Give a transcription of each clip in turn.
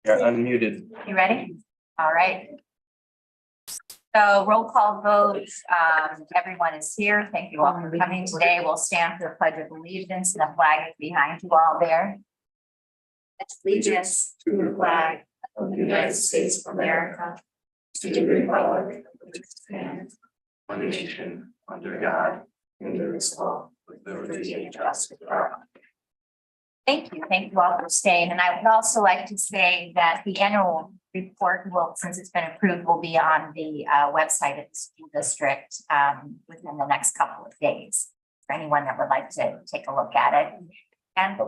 You're unmuted. You ready? All right. So roll call votes. Everyone is here. Thank you all for coming today. We'll stand for the Pledge of Allegiance. The flag is behind you all there. Allegiance to the flag of the United States of America, to the republic which stands one nation under God, indivisible, with liberty and justice for all. Thank you. Thank you all for staying. And I would also like to say that the annual report will, since it's been approved, will be on the website of the school district within the next couple of days for anyone that would like to take a look at it. And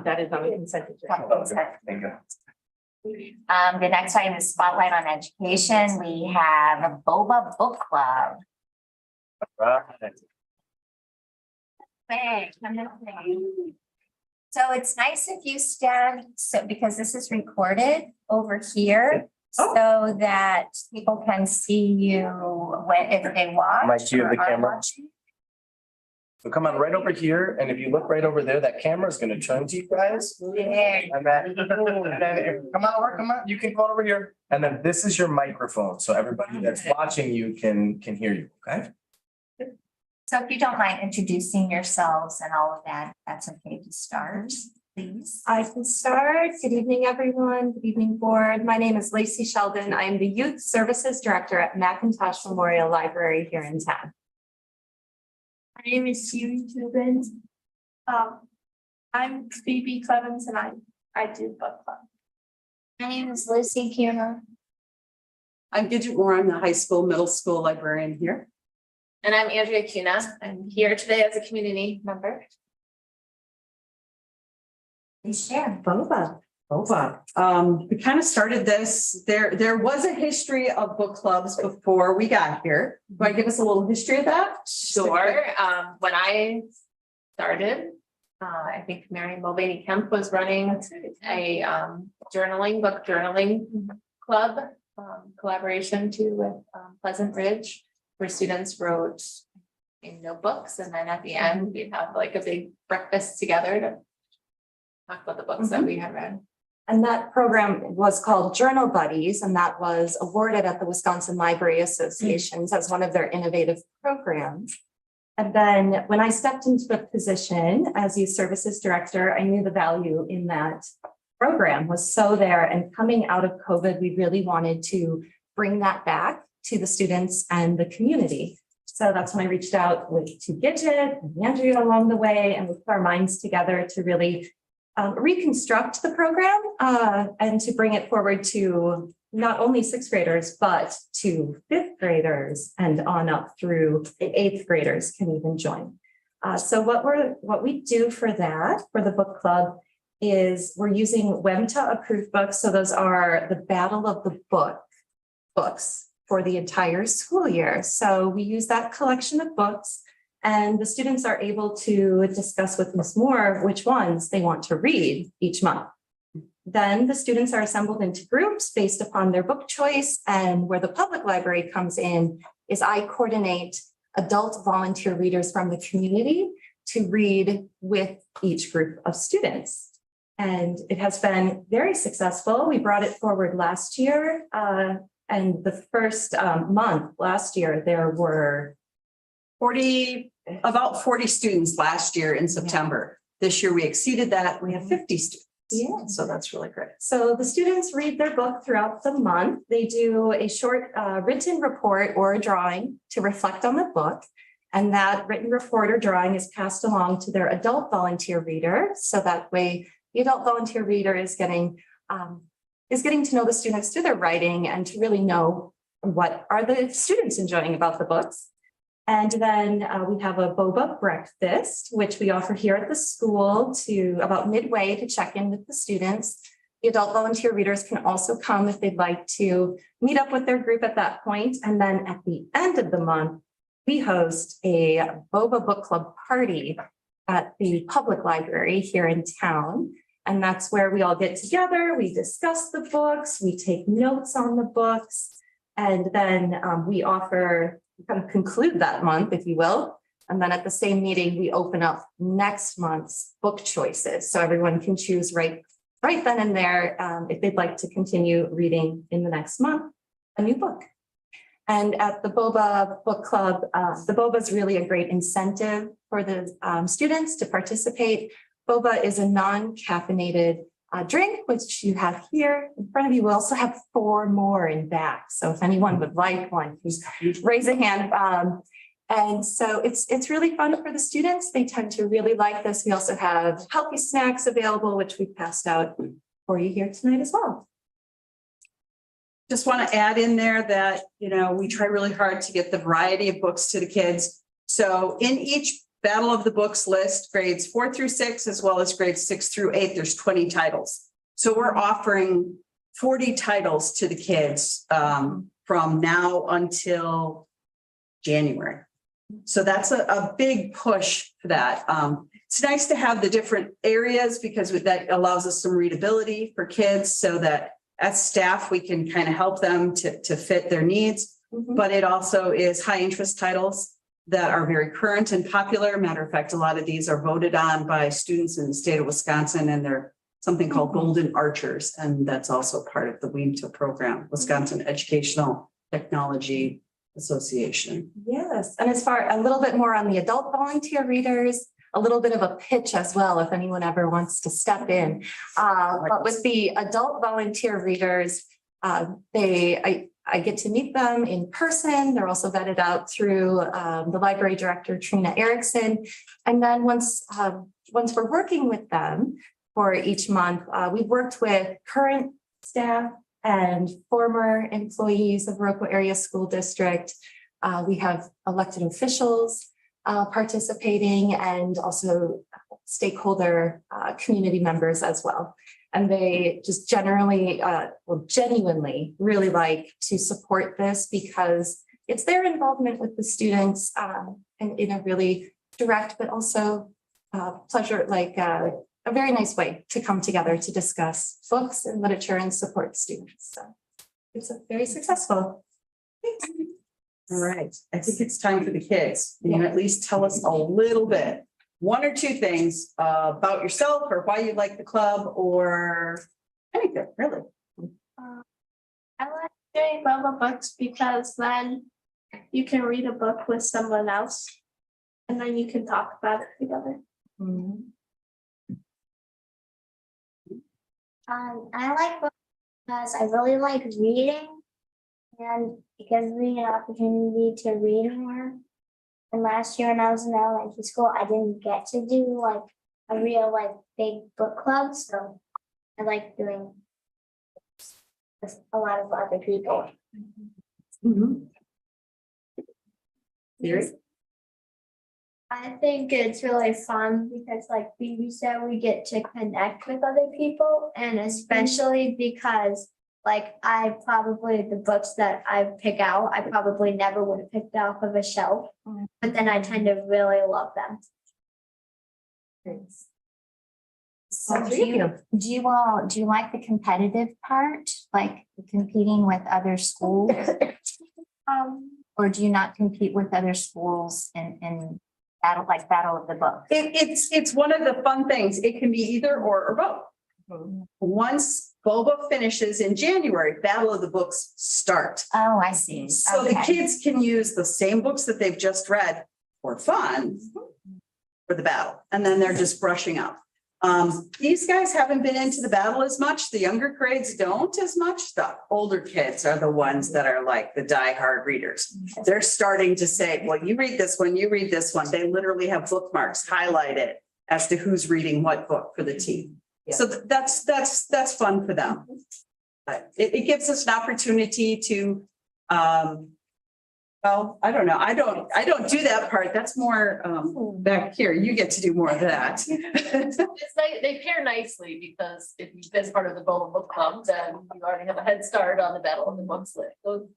that is on the consent agenda. Thank you. the next item is Spotlight on Education. We have a Boba Book Club. Hey, come this way. So it's nice if you stand, so because this is recorded over here, so that people can see you when if they watch. Might you have the or are camera? watching. So come on right over here, and if you look right over there, that camera is gonna turn to you guys. There. And then, come on over, come on, you can go over here. And then this is your microphone, so everybody that's watching you can hear you, okay? So if you don't mind introducing yourselves and all of that, that's okay to start, please. I can start. Good evening, everyone. Good evening, board. My name is Lacey Sheldon. I am the Youth Services Director at McIntosh Memorial Library here in town. My name is Siri Tubin. I'm Phoebe Clemens and I do book club. My name is Lucy Kuhner. I'm Gidget Moore. I'm the high school, middle school librarian here. And I'm Andrea Cuna. I'm here today as a community member. Please share. Boba. We kind of started this. There was a history of book clubs before we got here. Want to give us a little history of that? Sure. When I started, I think Mary Mulvaney Kemp was running a book journaling club collaboration too with Pleasant Ridge, where students wrote in notebooks, and then at the end we'd have like a big breakfast together to talk about the books that we had read. And that program was called Journal Buddies, and that was awarded at the Wisconsin Library Associations as one of their innovative programs. And then when I stepped into the position as Youth Services Director, I knew the value in that program was so there. And coming out of COVID, we really wanted to bring that back to the students and the community. So that's when I reached out to Gidget and Andrea along the way, and we put our minds together to really reconstruct the program and to bring it forward to not only sixth graders, but to fifth graders and on up through the eighth graders can even join. So what we do for that, for the book club, is we're using WMTA approved books. So those are the Battle of the books for the entire school year. So we use that collection of books, and the students are able to discuss with Ms. Moore which ones they want to read each month. Then the students are assembled into groups based upon their book choice, and where the public library comes in is I coordinate adult volunteer readers from the community to read with each group of students. And it has been very successful. We brought it forward last year. And the first month last year, there were about 40 students last year in September. This year we exceeded that. We have 50 students. Yeah. So that's really great. So the students read their book throughout the month. They do a short written report or a drawing to reflect on the book. And that written report or drawing is passed along to their adult volunteer reader. So that way the adult volunteer reader is getting to know the students through their writing and to really know what are the students enjoying about the books. And then we have a boba breakfast, which we offer here at the school to about midway to check in with the students. The adult volunteer readers can also come if they'd like to meet up with their group at that point. And then at the end of the month, we host a boba book club party at the public library here in town. And that's where we all get together, we discuss the books, we take notes on the books, and then we offer, kind of conclude that month, if you will. And then at the same meeting, we open up next month's book choices. So everyone can choose right right then and there, if they'd like to continue reading in the next month, a new book. And at the Boba Book Club, the Boba is really a great incentive for the students to participate. Boba is a non-caffeinated drink, which you have here in front of you. We also have 4 more in back. So if anyone would like one, please raise a hand. And so it's really fun for the students. They tend to really like this. We also have healthy snacks available, which we passed out for you here tonight as well. Just want to add in there that, you know, we try really hard to get the variety of books to the kids. So in each Battle of the Books list, grades 4 through 6, as well as grades 6 through 8, there's 20 titles. So we're offering 40 titles to the kids from now until January. So that's a big push for that. It's nice to have the different areas because that allows us some readability for kids so that as staff, we can kind of help them to fit their needs. But it also is high interest titles that are very current and popular. Matter of fact, a lot of these are voted on by students in the state of Wisconsin, and they're something called Golden Archers. And that's also part of the WEMTA program, Wisconsin Educational Technology Association. Yes, and as far a little bit more on the adult volunteer readers, a little bit of a pitch as well, if anyone ever wants to step in. But with the adult volunteer readers, I get to meet them in person. They're also vetted out through the library director, Trina Erickson. And then once we're working with them for each month, we've worked with current staff and former employees of Viroqua Area School District. We have elected officials participating and also stakeholder community members as well. And they just genuinely really like to support this because it's their involvement with the students and in a really direct, but also pleasure, like a very nice way to come together to discuss books and literature and support students. So it's a very successful. All right, I think it's time for the kids. Can you at least tell us a little bit, 1 or 2 things about yourself or why you like the club or anything, really? I like doing Boba books because then you can read a book with someone else and then you can talk about it together. I like books because I really like reading and it gives me an opportunity to read more. And last year when I was in elementary school, I didn't get to do like a real big book club. So I like doing with a lot of other people. I think it's really fun because like Phoebe said, we get to connect with other people and especially because the books that I pick out, I probably never would have picked off of a shelf, but then I tend to really love them. So do you like the competitive part, like competing with other schools? Or do you not compete with other schools in Battle of the Book? It's one of the fun things. It can be either or both. Once Boba finishes in January, Battle of the Books start. Oh, I see. So the kids can use the same books that they've just read for fun for the battle. And then they're just brushing up. These guys haven't been into the battle as much. The younger grades don't as much. The older kids are the ones that are like the diehard readers. They're starting to say, well, you read this one, you read this one. They literally have bookmarks highlighted as to who's reading what book for the team. Yeah. So that's fun for them. But it gives us an opportunity to, well, I don't know. I don't do that part. That's more back here. You get to do more of that. They pair nicely because if you've been part of the Boba Book Club, then you already have a head start on the Battle of the Books list. So,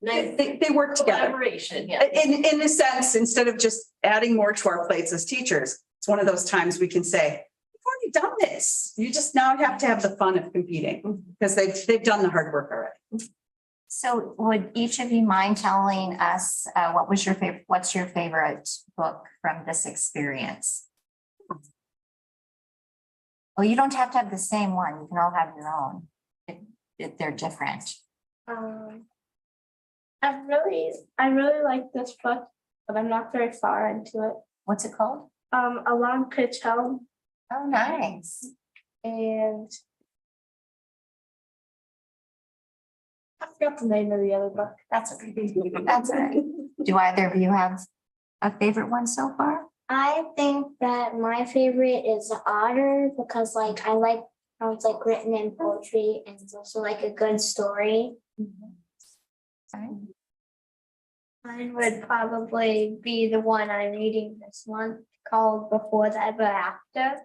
nice They work together. collaboration, yeah. In a sense, instead of just adding more to our plates as teachers, it's one of those times we can say, we've already done this. You just now have to have the fun of competing because they've done the hard work already. So would each of you mind telling us what's your favorite book from this experience? Well, you don't have to have the same one. You can all have your own. If they're different. I really like this book, but I'm not very far into it. What's it called? Along Pitch Home, Oh, nice. and I forgot the name of the other book. That's okay. That's all right. Do either of you have a favorite one so far? I think that my favorite is the Otter because like I like how it's like written in poetry and it's also like a good story. Mine would probably be the one I'm reading this month called Before the Ever After.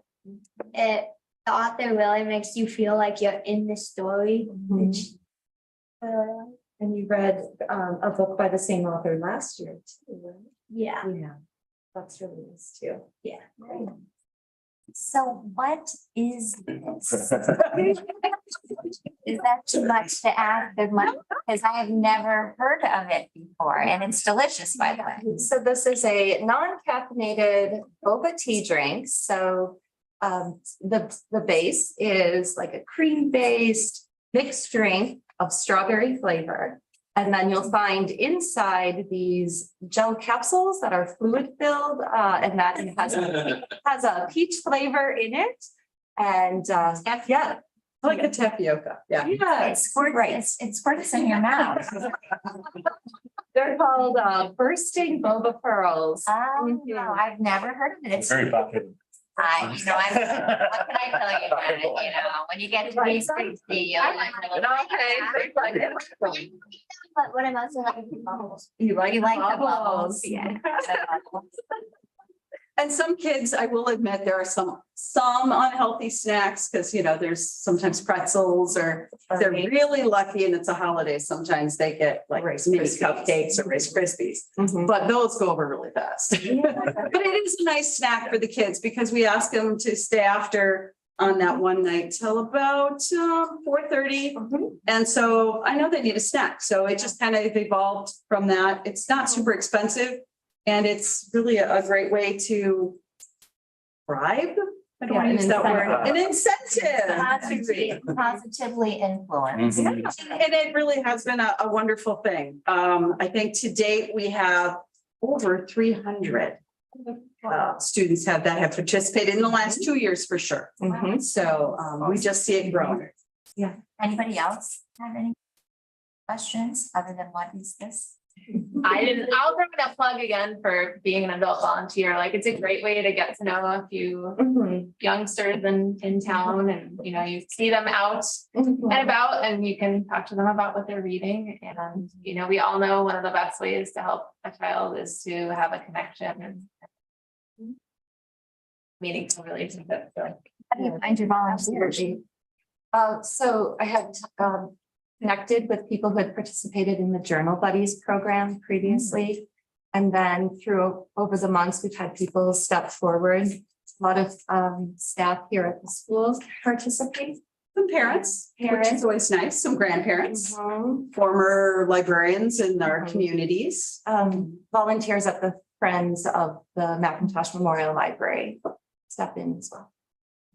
The author really makes you feel like you're in the story, which And you read a book by the same author last year too, right? yeah. Yeah, that's really nice too. Yeah. So what is this? Is that too much to ask? Because I have never heard of it before and it's delicious, by the way. So this is a non-caffeinated boba tea drink. So the base is like a cream-based mixed drink of strawberry flavor. And then you'll find inside these gel capsules that are fluid filled, and that has a peach flavor in it. And yeah, Like a tapioca, yeah. yeah, It squirts in your mouth. they're called bursting boba pearls. Oh, no, I've never heard of it. It's Very popular. what can I tell you about it? You know, when you get to be 60, you'll like But what I'm also like is bubbles. You like You like the bubbles? bubbles, yeah. And some kids, I will admit, there are some unhealthy snacks because, you know, there's sometimes pretzels or they're really lucky and it's a holiday. Sometimes they get like Rice mini Krispies. cupcakes or Rice Krispies, Mhm. but those go over really fast. But it is a nice snack for the kids because we ask them to stay after on that one night till about 4:30. Mhm. And so I know they need a snack. So it just kind of evolved from that. It's not super expensive. And it's really a great way to bribe. I don't want to Yeah, use that an word. An incentive. Positively influenced. Mhm. And it really has been a wonderful thing. I think to date, we have over 300 students that have participated in the last 2 years for sure. Mhm. So we just see it growing. Anybody else have any questions other than what is this? I'll throw in a plug again for being an adult volunteer. Like, it's a great way to get to know a few Mhm. youngsters in town and, you know, you see them out and about and you can talk to them about what they're reading. And, you know, we all know one of the best ways to help a child is to have a connection and meaningful relationship. So How do you find your volunteers? So I had connected with people who had participated in the Journal Buddies program previously. And then over the months, we've had people step forward. A lot of staff here at the schools participate. Some parents, which is always nice, some grandparents, Mhm. former librarians in our Mhm. communities. Volunteers at the Friends of the Macintosh Memorial Library step in as well.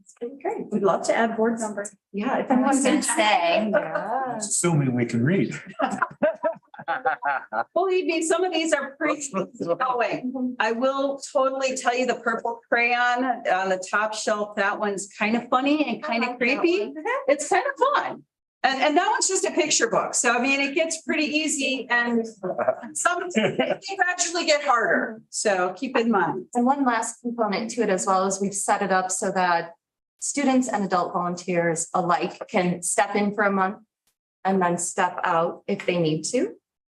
It's pretty great. We'd love to add board members. Yeah, if I was anyone's gonna interested. say. Yeah. Assuming we can read. Believe me, some of these are pretty going. I will totally tell you the purple crayon on the top shelf, that one's kind of funny and kind of creepy. It's kind of fun. And that one's just a picture book. So I mean, it gets pretty easy and some they gradually get harder. So keep in mind. And one last component to it as well is we've set it up so that students and adult volunteers alike can step in for a month and then step out if they need to,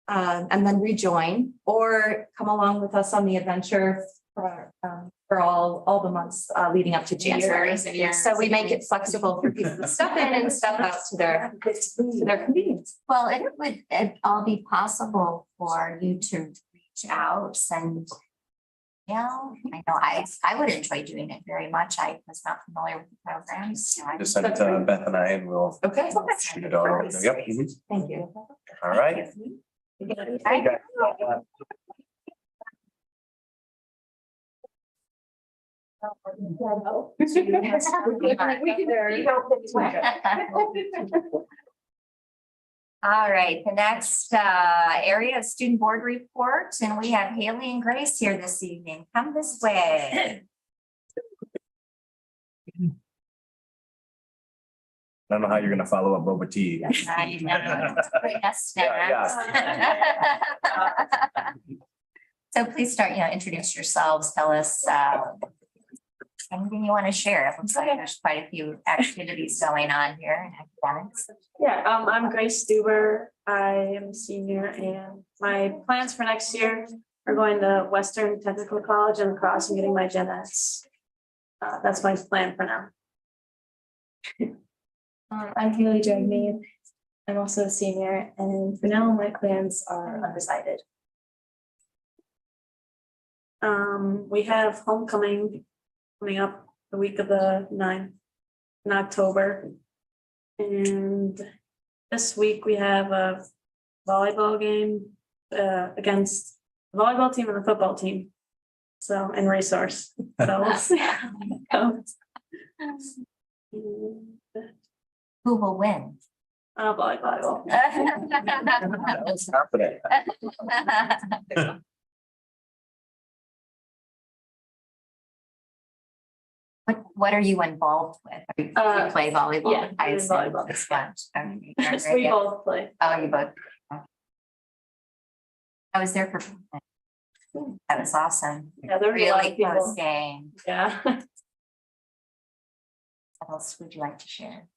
and then rejoin or come along with us on the adventure for all the months leading up to January. Years and years. So we make it flexible for people to step in and step out to their convenience. Well, would it all be possible for you to reach out and, you know, I know I would enjoy doing it very much. I was not familiar with the programs. So Just send it to Beth and I and we'll Okay. shoot it over. Yep. Mhm. Thank you. All right. All right, the next area is student board report, and we have Haley and Grace here this evening. Come this way. I don't know how you're gonna follow up boba tea. So please start, introduce yourselves, tell us anything you want to share. It looks like there's quite a few activities going on here in academics. Yeah, I'm Grace Stuber. I am a senior and my plans for next year are going to Western Technical College and across and getting my gen eds. That's my plan for now. I'm Haley Jagmead. I'm also a senior, and for now, my plans are undecided. We have homecoming coming up the week of the 9th in October. And this week we have a volleyball game against the volleyball team and the football team. So, and resource. So we'll see how it goes. Who will win? Volleyball. That was confident. What are you involved with? You play volleyball? yeah, I in assume. volleyball. It's fun. Okay, Yes, very we good. both play. Oh, you both. I was there for. That was awesome. Yeah, there's a lot Really of people. close game. Yeah. What else would you like to share?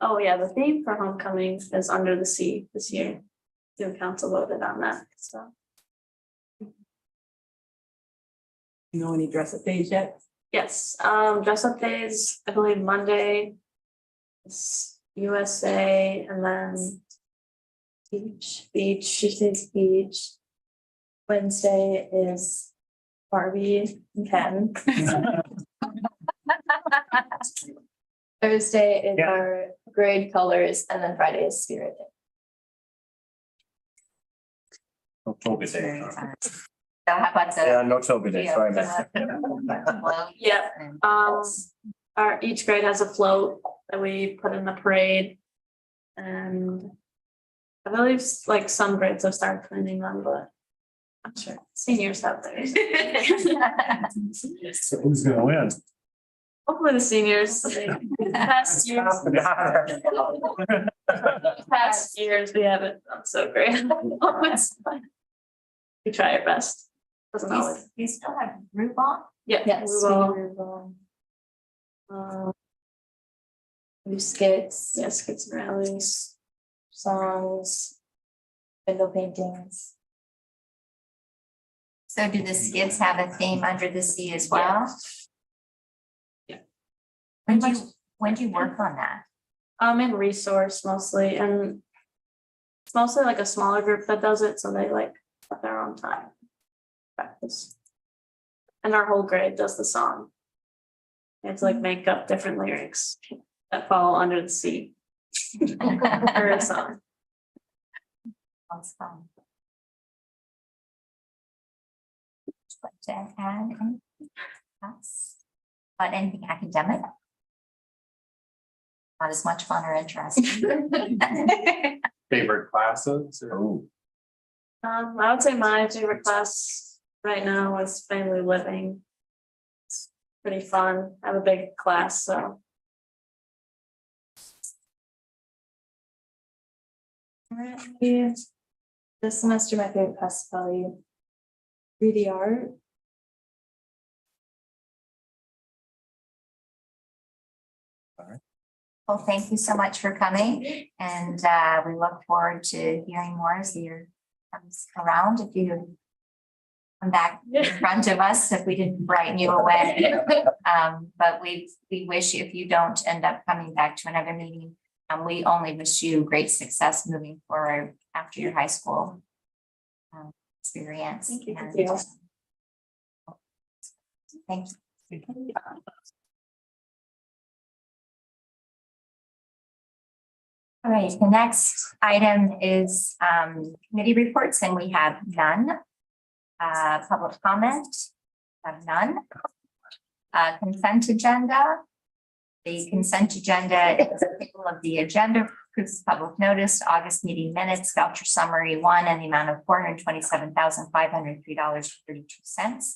Oh, yeah, the theme for homecoming is Under the Sea this year. Student council voted on that, so. You know any dress up days yet? Yes, dress up days, I believe Monday. Is USA and then. Beach, Tuesday's beach. Wednesday is Barbie and Ken. Thursday is Yeah. our grade colors, and then Friday is Spirit Day. No toga day. Very fun. So how about the? Yeah, no toga day, sorry, man. float Yeah, and- our, each grade has a float that we put in the parade. And I believe like some grades have started planning on, but I'm sure seniors have theirs. So who's gonna win? Hopefully the seniors, past years, we haven't done so great. It's fine. We try our best. Doesn't always. You still have root ball? Yeah. Yes, we will. Do skits, Yeah, skits and rallies. songs, window paintings. So do the skits have a theme under the sea as well? Yeah. When do you work on that? In resource mostly, and it's mostly like a smaller group that does it, so they like at their own time. Practice. And our whole grade does the song. They have to like make up different lyrics that fall under the sea. For a song. That's fun. Would you like to add anything else? About anything academic? Not as much fun or interesting. Favorite classes? Oh, I would say my favorite class right now is family living. It's pretty fun. I have a big class, so. Currently, this semester, my favorite class is probably 3D art. Well, thank you so much for coming, and we look forward to hearing more as the year comes around. If you come back in front of us, if we didn't brighten you away. But we wish you, if you don't end up coming back to another meeting, we only wish you great success moving forward after your high school experience. Thank you. And, thank you. All right, the next item is committee reports, and we have none. Public comment, have none. Consent agenda. The consent agenda is approval of the agenda, proofs of public notice, August meeting minutes, voucher summary 1, and the amount of $427,503.32.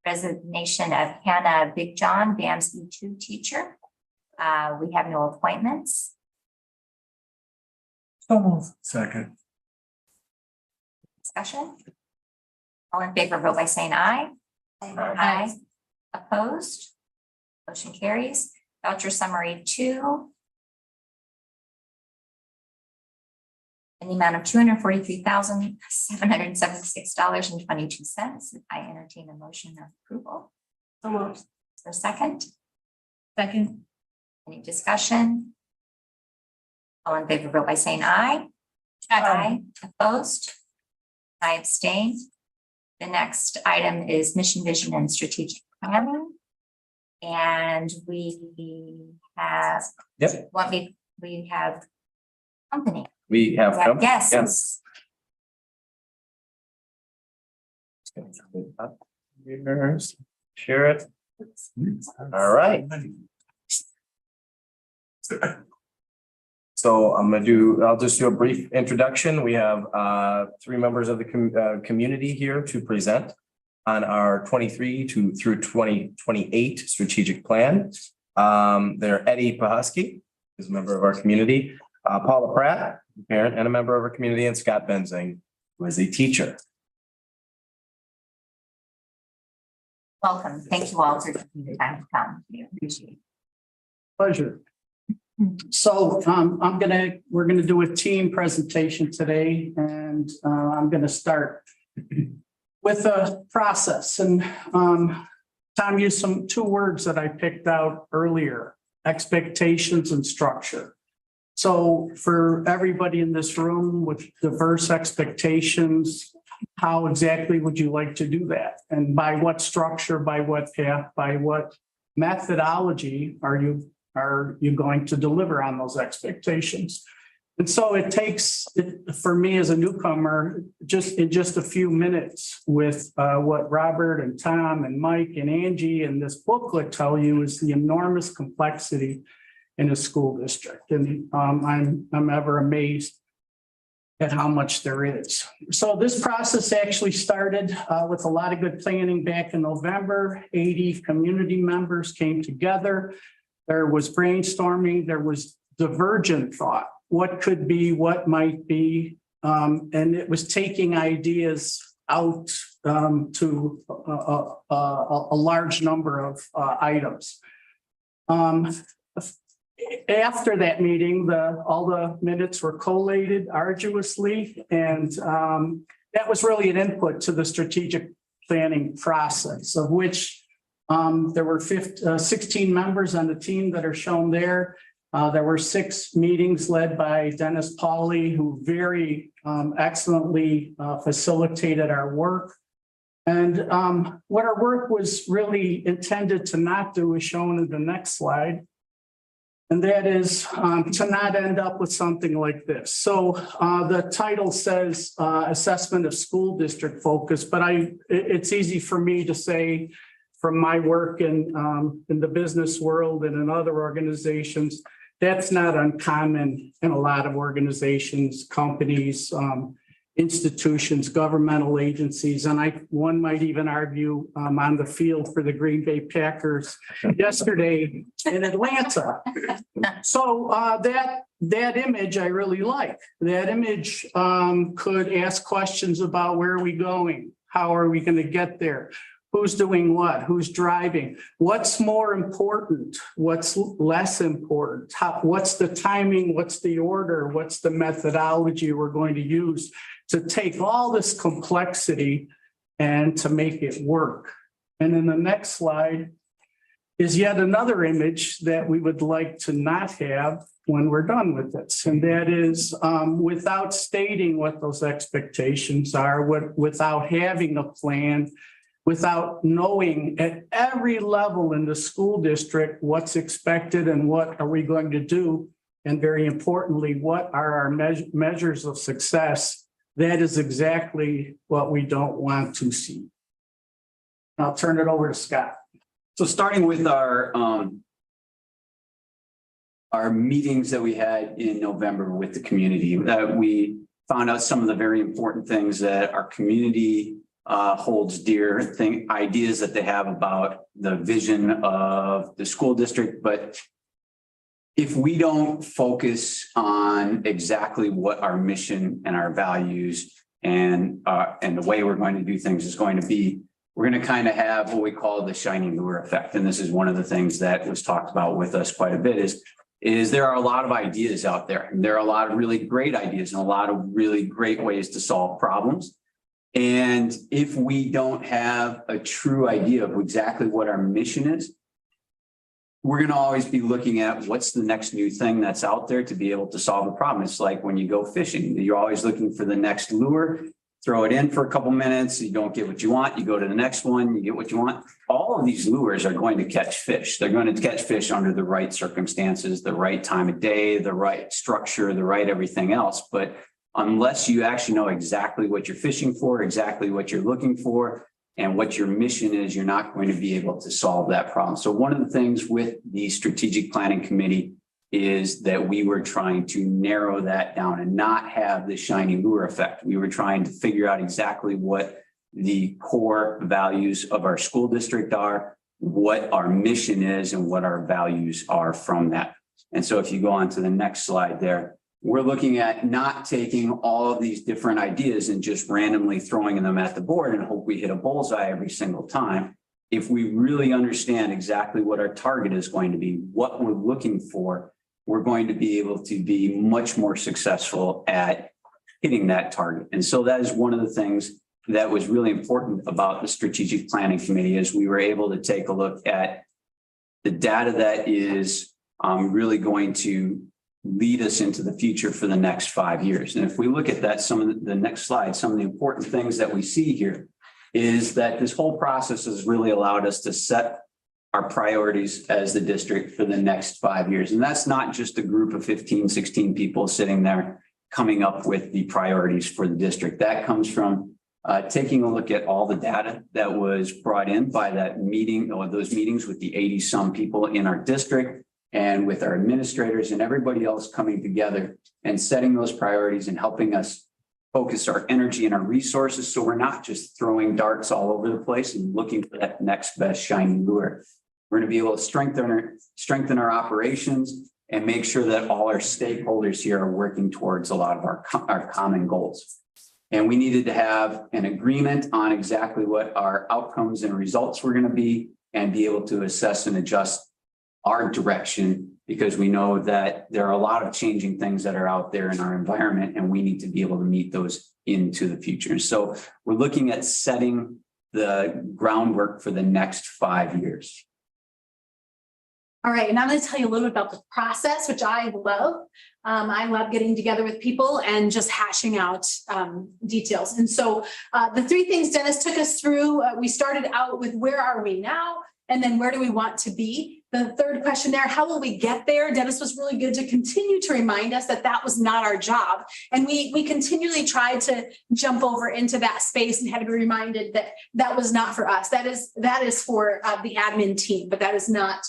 Resignation of Hannah Big John, BAMS E2 teacher. We have no appointments. Second. Discussion? All in favor, vote by saying aye. Aye. Opposed? Motion carries. Voucher summary 2. In the amount of $243,776.22. I entertain a motion of approval. Is there a second? Second. Any discussion? All in favor, vote by saying aye. Aye. Opposed? I abstain. The next item is mission, vision, and strategic planning. And we have. Yep. We have company. We have. Yes. Yes. Share it. All right. So I'll just do a brief introduction. We have 3 members of the community here to present on our 23 through 2028 strategic plan. They're Eddie Pahusky, who's a member of our community, Paula Pratt, a parent and a member of our community, and Scott Benzing, who is a teacher. Welcome. Thank you all for taking the time to come. We appreciate it. Pleasure. So we're gonna do a team presentation today, and I'm gonna start with a process. And Tom used 2 words that I picked out earlier: expectations and structure. So for everybody in this room with diverse expectations, how exactly would you like to do that? And by what structure, by what path, by what methodology are you going to deliver on those expectations? And so it takes, for me as a newcomer, just a few minutes with what Robert and Tom and Mike and Angie and this booklet tell you is the enormous complexity in a school district. And I'm ever amazed at how much there is. So this process actually started with a lot of good planning back in November. 80 community members came together. There was brainstorming, there was divergent thought. What could be, what might be, and it was taking ideas out to a large number of items. After that meeting, all the minutes were collated arduously, and that was really an input to the strategic planning process, of which there were 16 members on the team that are shown there. There were 6 meetings led by Dennis Pauly, who very excellently facilitated our work. And what our work was really intended to not do is shown in the next slide. And that is to not end up with something like this. So the title says assessment of school district focus, but it's easy for me to say from my work in the business world and in other organizations, that's not uncommon in a lot of organizations, companies, institutions, governmental agencies, and one might even argue on the field for the Green Bay Packers yesterday in Atlanta. So that image I really like. That image could ask questions about where are we going? How are we going to get there? Who's doing what? Who's driving? What's more important? What's less important? What's the timing? What's the order? What's the methodology we're going to use to take all this complexity and to make it work? And then the next slide is yet another image that we would like to not have when we're done with this. And that is without stating what those expectations are, without having a plan, without knowing at every level in the school district what's expected and what are we going to do, and very importantly, what are our measures of success? That is exactly what we don't want to see. I'll turn it over to Scott. So starting with our meetings that we had in November with the community, that we found out some of the very important things that our community holds dear, ideas that they have about the vision of the school district. But if we don't focus on exactly what our mission and our values and the way we're going to do things is going to be, we're going to kind of have what we call the shiny lure effect. And this is one of the things that was talked about with us quite a bit is there are a lot of ideas out there. And there are a lot of really great ideas and a lot of really great ways to solve problems. And if we don't have a true idea of exactly what our mission is, we're going to always be looking at what's the next new thing that's out there to be able to solve a problem. It's like when you go fishing, you're always looking for the next lure, throw it in for a couple minutes, you don't get what you want, you go to the next one, you get what you want. All of these lures are going to catch fish. They're going to catch fish under the right circumstances, the right time of day, the right structure, the right everything else. But unless you actually know exactly what you're fishing for, exactly what you're looking for, and what your mission is, you're not going to be able to solve that problem. So one of the things with the strategic planning committee is that we were trying to narrow that down and not have the shiny lure effect. We were trying to figure out exactly what the core values of our school district are, what our mission is, and what our values are from that. And so if you go on to the next slide there, we're looking at not taking all of these different ideas and just randomly throwing them at the board and hope we hit a bullseye every single time. If we really understand exactly what our target is going to be, what we're looking for, we're going to be able to be much more successful at hitting that target. And so that is one of the things that was really important about the strategic planning committee, is we were able to take a look at the data that is really going to lead us into the future for the next 5 years. And if we look at that, some of the next slide, some of the important things that we see here is that this whole process has really allowed us to set our priorities as the district for the next 5 years. And that's not just a group of 15, 16 people sitting there coming up with the priorities for the district. That comes from taking a look at all the data that was brought in by that meeting, or those meetings with the 80 some people in our district, and with our administrators and everybody else coming together and setting those priorities and helping us focus our energy and our resources. So we're not just throwing darts all over the place and looking for that next best shiny lure. We're going to be able to strengthen our operations and make sure that all our stakeholders here are working towards a lot of our common goals. And we needed to have an agreement on exactly what our outcomes and results were going to be, and be able to assess and adjust our direction, because we know that there are a lot of changing things that are out there in our environment, and we need to be able to meet those into the future. So we're looking at setting the groundwork for the next 5 years. All right, and I'm going to tell you a little bit about the process, which I love. I love getting together with people and just hashing out details. And so the three things Dennis took us through, we started out with where are we now? And then where do we want to be? The third question there, how will we get there? Dennis was really good to continue to remind us that that was not our job. And we continually tried to jump over into that space and had to be reminded that that was not for us. That is for the admin team, but that is not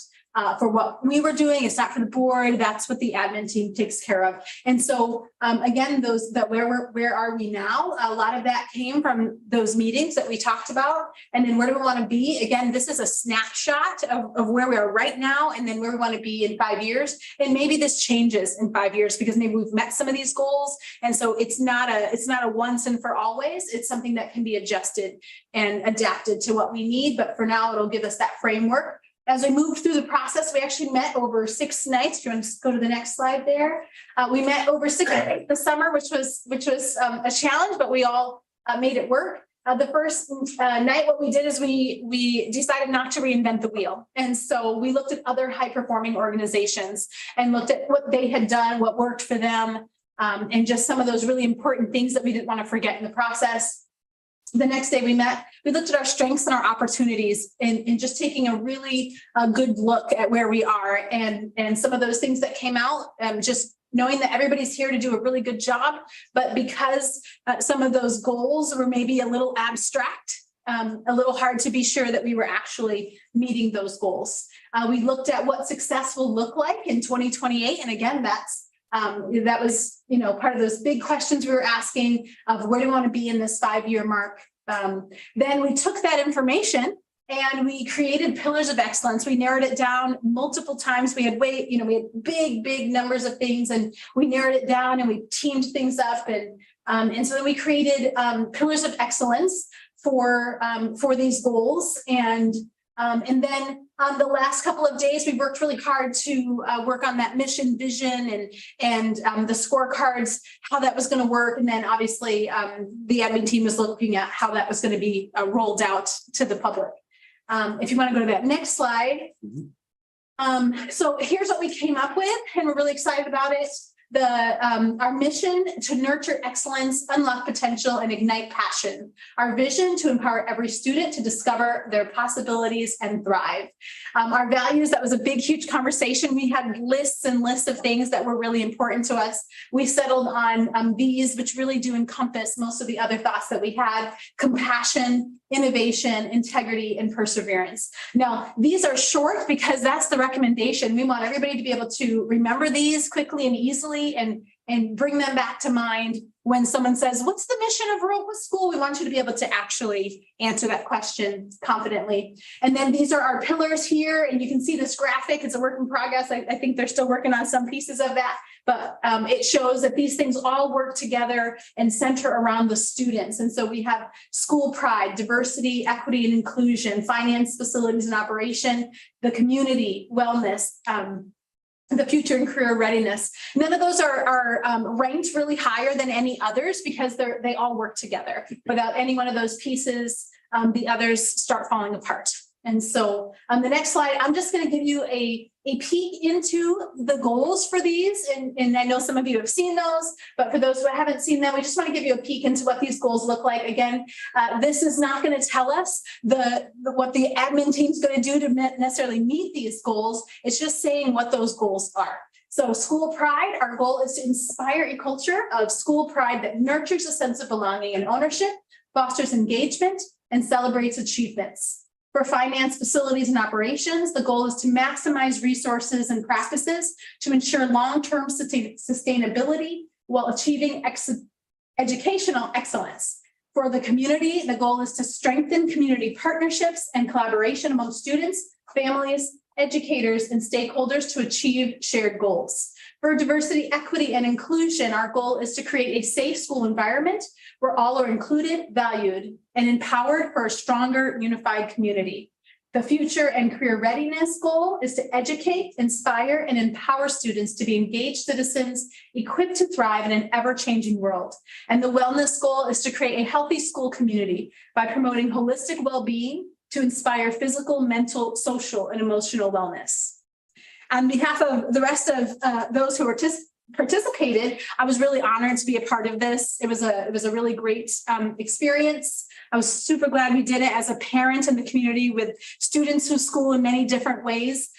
for what we were doing. It's not for the board. That's what the admin team takes care of. And so again, where are we now? A lot of that came from those meetings that we talked about. And then where do we want to be? Again, this is a snapshot of where we are right now, and then where we want to be in 5 years. And maybe this changes in 5 years, because maybe we've met some of these goals. And so it's not a once and for always. It's something that can be adjusted and adapted to what we need. But for now, it'll give us that framework. As we moved through the process, we actually met over 6 nights. Do you want to go to the next slide there? We met over 6 nights this summer, which was a challenge, but we all made it work. The first night, what we did is we decided not to reinvent the wheel. And so we looked at other high-performing organizations and looked at what they had done, what worked for them, and just some of those really important things that we didn't want to forget in the process. The next day we met, we looked at our strengths and our opportunities and just taking a really good look at where we are and some of those things that came out, just knowing that everybody's here to do a really good job, but because some of those goals were maybe a little abstract, a little hard to be sure that we were actually meeting those goals. We looked at what success will look like in 2028. And again, that was, part of those big questions we were asking of where do we want to be in this 5-year mark. Then we took that information and we created pillars of excellence. We narrowed it down multiple times. We had we had big numbers of things, and we narrowed it down and we teamed things up. And so then we created pillars of excellence for these goals. And then on the last couple of days, we worked really hard to work on that mission, vision, and the scorecards, how that was going to work. And then obviously the admin team was looking at how that was going to be rolled out to the public. If you want to go to that next slide. So here's what we came up with, and we're really excited about it. Our mission to nurture excellence, unlock potential, and ignite passion. Our vision to empower every student to discover their possibilities and thrive. Our values, that was a big, huge conversation. We had lists and lists of things that were really important to us. We settled on these, which really do encompass most of the other thoughts that we had: compassion, innovation, integrity, and perseverance. Now, these are short because that's the recommendation. We want everybody to be able to remember these quickly and easily and bring them back to mind when someone says, what's the mission of Viroqua School? We want you to be able to actually answer that question confidently. And then these are our pillars here, and you can see this graphic. It's a work in progress. I think they're still working on some pieces of that, but it shows that these things all work together and center around the students. And so we have school pride, diversity, equity, and inclusion, finance, facilities, and operation, the community, wellness, the future and career readiness. None of those are ranked really higher than any others because they all work together. Without any one of those pieces, the others start falling apart. And so on the next slide, I'm just going to give you a peek into the goals for these. And I know some of you have seen those, but for those who haven't seen them, we just want to give you a peek into what these goals look like. Again, this is not going to tell us what the admin team is going to do to necessarily meet these goals. It's just saying what those goals are. So school pride, our goal is to inspire a culture of school pride that nurtures a sense of belonging and ownership, fosters engagement, and celebrates achievements. For finance, facilities, and operations, the goal is to maximize resources and practices to ensure long-term sustainability while achieving educational excellence. For the community, the goal is to strengthen community partnerships and collaboration among students, families, educators, and stakeholders to achieve shared goals. For diversity, equity, and inclusion, our goal is to create a safe school environment where all are included, valued, and empowered for a stronger, unified community. The future and career readiness goal is to educate, inspire, and empower students to be engaged citizens equipped to thrive in an ever-changing world. And the wellness goal is to create a healthy school community by promoting holistic well-being to inspire physical, mental, social, and emotional wellness. On behalf of the rest of those who participated, I was really honored to be a part of this. It was a really great experience. I was super glad we did it as a parent in the community with students who school in many different ways.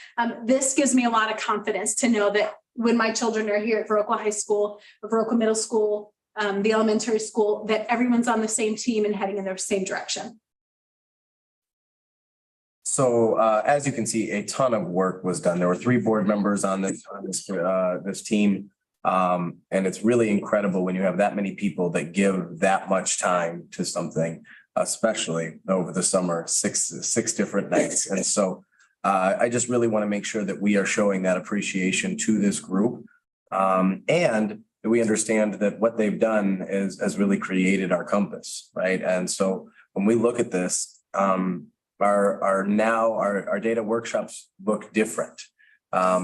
This gives me a lot of confidence to know that when my children are here at Viroqua High School, or Viroqua Middle School, the elementary school, that everyone's on the same team and heading in the same direction. So as you can see, a ton of work was done. There were 3 board members on this team. And it's really incredible when you have that many people that give that much time to something, especially over the summer, six different nights. And so I just really want to make sure that we are showing that appreciation to this group. And that we understand that what they've done has really created our compass, right? And so when we look at this, our data workshops look different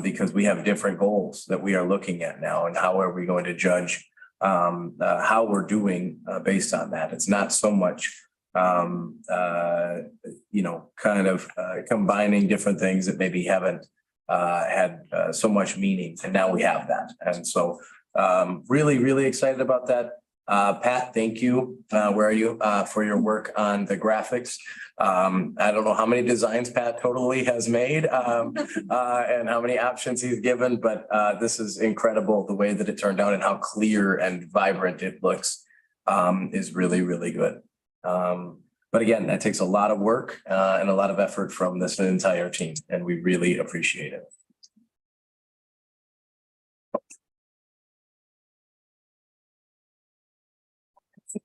because we have different goals that we are looking at now, and how are we going to judge how we're doing based on that. It's not so much combining different things that maybe haven't had so much meaning, and now we have that. And so really excited about that. Pat, thank you. Where are you? For your work on the graphics. I don't know how many designs Pat totally has made, and how many options he's given, but, this is incredible. The way that it turned out and how clear and vibrant it looks, is really, really good. But again, that takes a lot of work, and a lot of effort from this entire team, and we really appreciate it.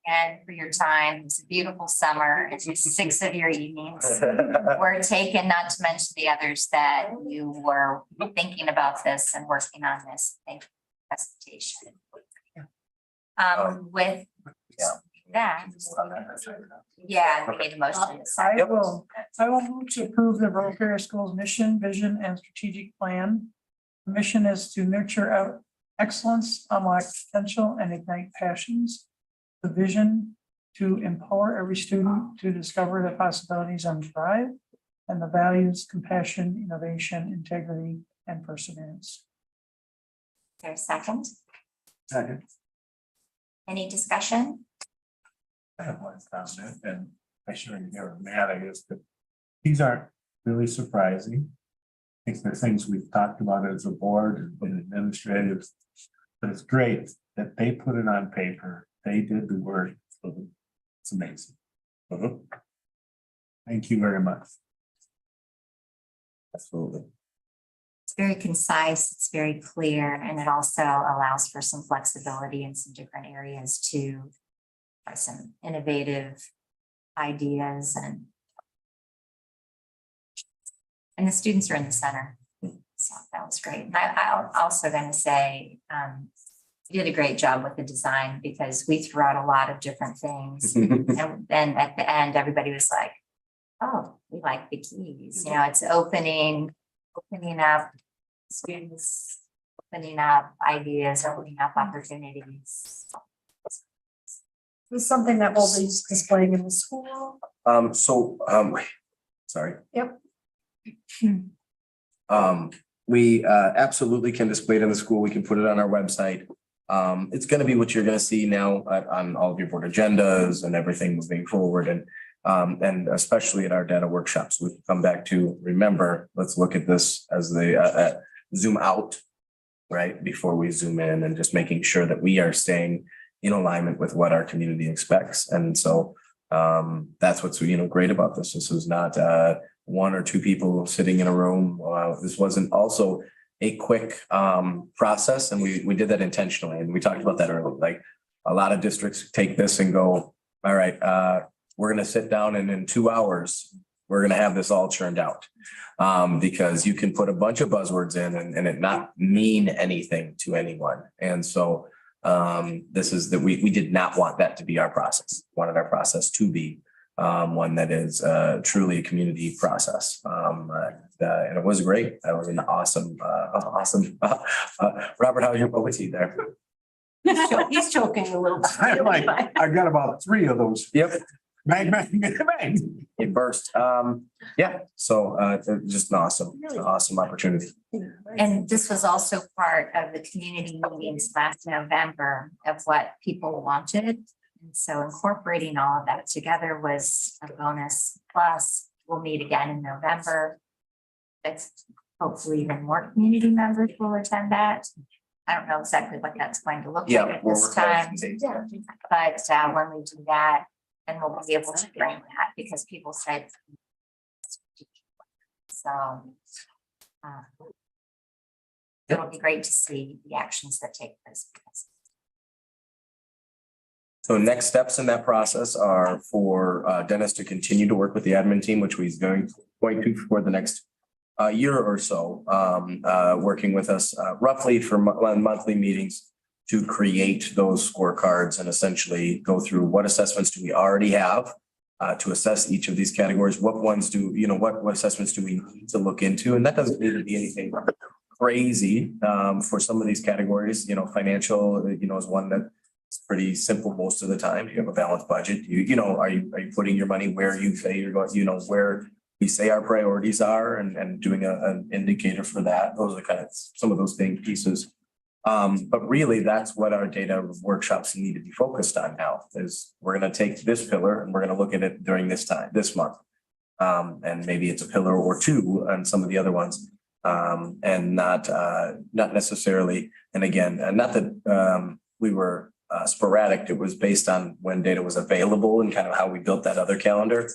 Again, for your time. It's a beautiful summer. It's just 6 of your evenings were taken, not to mention the others that you were thinking about this and working on this. Thank you for the presentation. With that, yeah, we need a motion in a second. I will move to approve the Viroqua Schools mission, vision, and strategic plan. The mission is to nurture excellence, unlock potential, and ignite passions. The vision to empower every student to discover the possibilities and thrive, and the values, compassion, innovation, integrity, and perseverance. Is there a second? Second. Any discussion? I have one comment, and I shouldn't hear mad, I guess, but these aren't really surprising. I think they're things we've talked about as a board and administrative, but it's great that they put it on paper. They did the work. It's amazing. Thank you very much. Absolutely. It's very concise, it's very clear, and it also allows for some flexibility in some different areas to some innovative ideas, and the students are in the center. So that was great. And I'm also going to say, you did a great job with the design, because we threw out a lot of different things. And then at the end, everybody was like, oh, we like the keys. You know, it's opening up students, opening up ideas, opening up opportunities. This is something that will be displayed in the school. Sorry. Yep. We absolutely can display it in the school. We can put it on our website. It's going to be what you're going to see now on all of your board agendas and everything moving forward, and especially at our data workshops. We come back to, remember, let's look at this as the zoom out, right, before we zoom in, and just making sure that we are staying in alignment with what our community expects. And so that's what's great about this. This is not one or two people sitting in a room. This wasn't also a quick process, and we did that intentionally, and we talked about that earlier. Like, a lot of districts take this and go, all right, we're going to sit down, and in 2 hours we're going to have this all churned out, because you can put a bunch of buzzwords in and it not mean anything to anyone. And so this is that we did not want that to be our process. Wanted our process to be one that is truly a community process. And it was great. That was an awesome. Robert, how's your bubble tea there? He's choking a little bit. I got about 3 of those. Yep, Bang, bang, bang. it burst. Yeah, so just an awesome opportunity. And this was also part of the community meetings last November of what people wanted. And so incorporating all of that together was a bonus. Plus, we'll meet again in November. That's hopefully even more community members will attend that. I don't know exactly what that's going to look like at this time. But when we do that, then we'll be able to bring that, because people said. So it'll be great to see the actions that take place. So next steps in that process are for Dennis to continue to work with the admin team, which he's going to for the next year or so, working with us roughly for monthly meetings to create those scorecards and essentially go through what assessments do we already have to assess each of these categories. What ones do, what assessments do we need to look into? And that doesn't need to be anything crazy for some of these categories. Financial, is one that it's pretty simple most of the time. You have a balanced budget. Are you putting your money where you say you're going, where we say our priorities are, and doing an indicator for that. Those are kind of some of those big pieces. But really, that's what our data workshops need to be focused on now, is we're gonna take this pillar and we're gonna look at it during this month. And maybe it's a pillar or two on some of the other ones. And not necessarily, and again, not that we were sporadic, it was based on when data was available and kind of how we built that other calendar.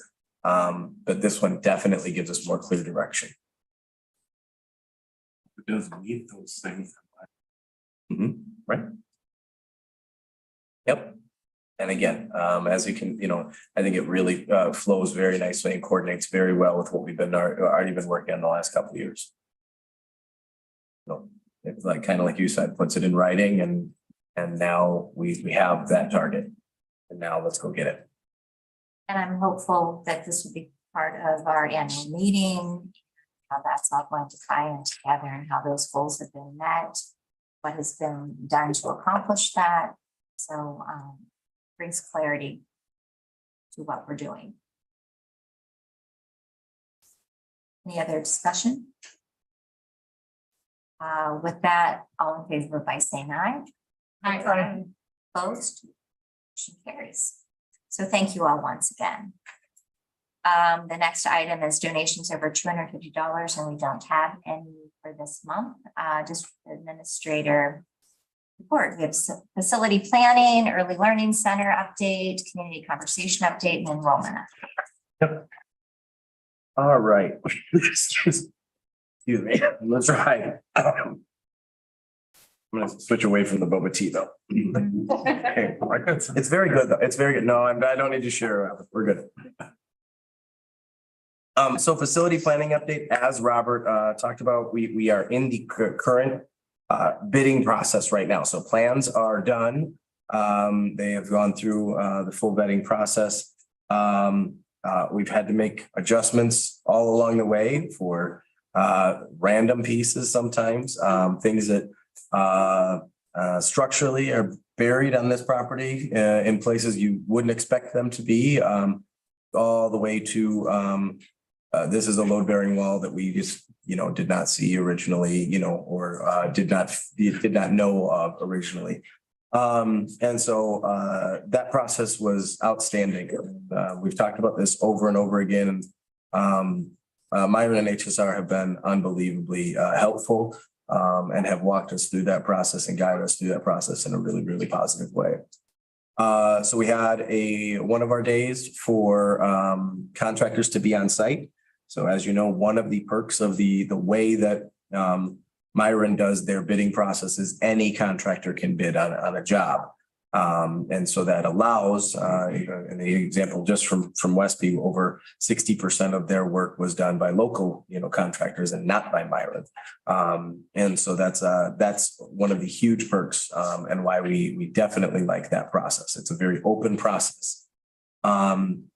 But this one definitely gives us more clear direction. It doesn't need those things. Right? Yep. And again, as you can, I think it really flows very nicely and coordinates very well with what we've been already been working on the last couple of years. So it's like kind of like you said, puts it in writing and now we have that target. And now let's go get it. And I'm hopeful that this will be part of our annual meeting, how that's all going to tie in together and how those goals have been met, what has been done to accomplish that. So brings clarity to what we're doing. Any other discussion? With that, all in favor by saying aye. Aye. Opposed? Motion carries. So thank you all once again. The next item is donations over $250, and we don't have any for this month. District Administrator report. We have facility planning, early learning center update, community conversation update, and enrollment. Yep. All right. Excuse me. Let's try. I'm gonna switch away from the boba tea though. Okay. It's very good though. It's very good. No, I don't need to share. We're good. So facility planning update, as Robert talked about, we are in the current bidding process right now. So plans are done. They have gone through the full vetting process. We've had to make adjustments all along the way for random pieces sometimes, things that structurally are buried on this property in places you wouldn't expect them to be, all the way to this is a load bearing wall that we just did not see originally, or did not know of originally. And so that process was outstanding. We've talked about this over and over again. Myron and HSR have been unbelievably helpful and have walked us through that process and guided us through that process in a really, really positive way. So we had one of our days for contractors to be on site. So as you know, one of the perks of the way that Myron does their bidding process is any contractor can bid on a job. And so that allows, in the example just from Westby, over 60% of their work was done by local, contractors and not by Myron. And so that's one of the huge perks and why we definitely like that process. It's a very open process.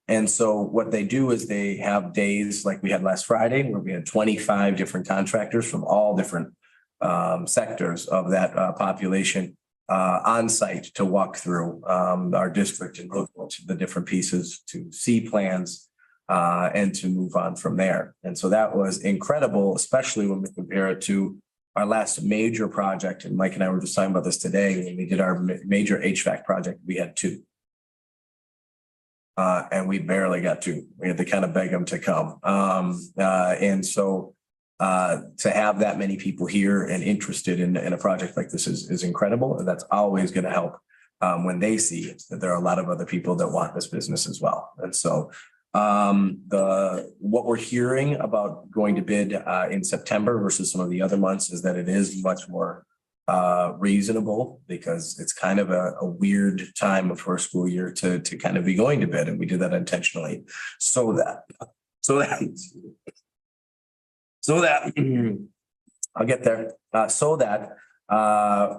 And so what they do is they have days like we had last Friday, where we had 25 different contractors from all different sectors of that population on site to walk through our district and look at the different pieces to see plans and to move on from there. And so that was incredible, especially when we compare it to our last major project. And Mike and I were just talking about this today. When we did our major HVAC project, we had 2. And we barely got 2. We had to kind of beg them to come. And so to have that many people here and interested in a project like this is incredible. And that's always going to help when they see that there are a lot of other people that want this business as well. And so what we're hearing about going to bid in September versus some of the other months is that it is much more reasonable, because it's kind of a weird time for a school year to kind of be going to bid. And we did that intentionally so that I'll get there, so that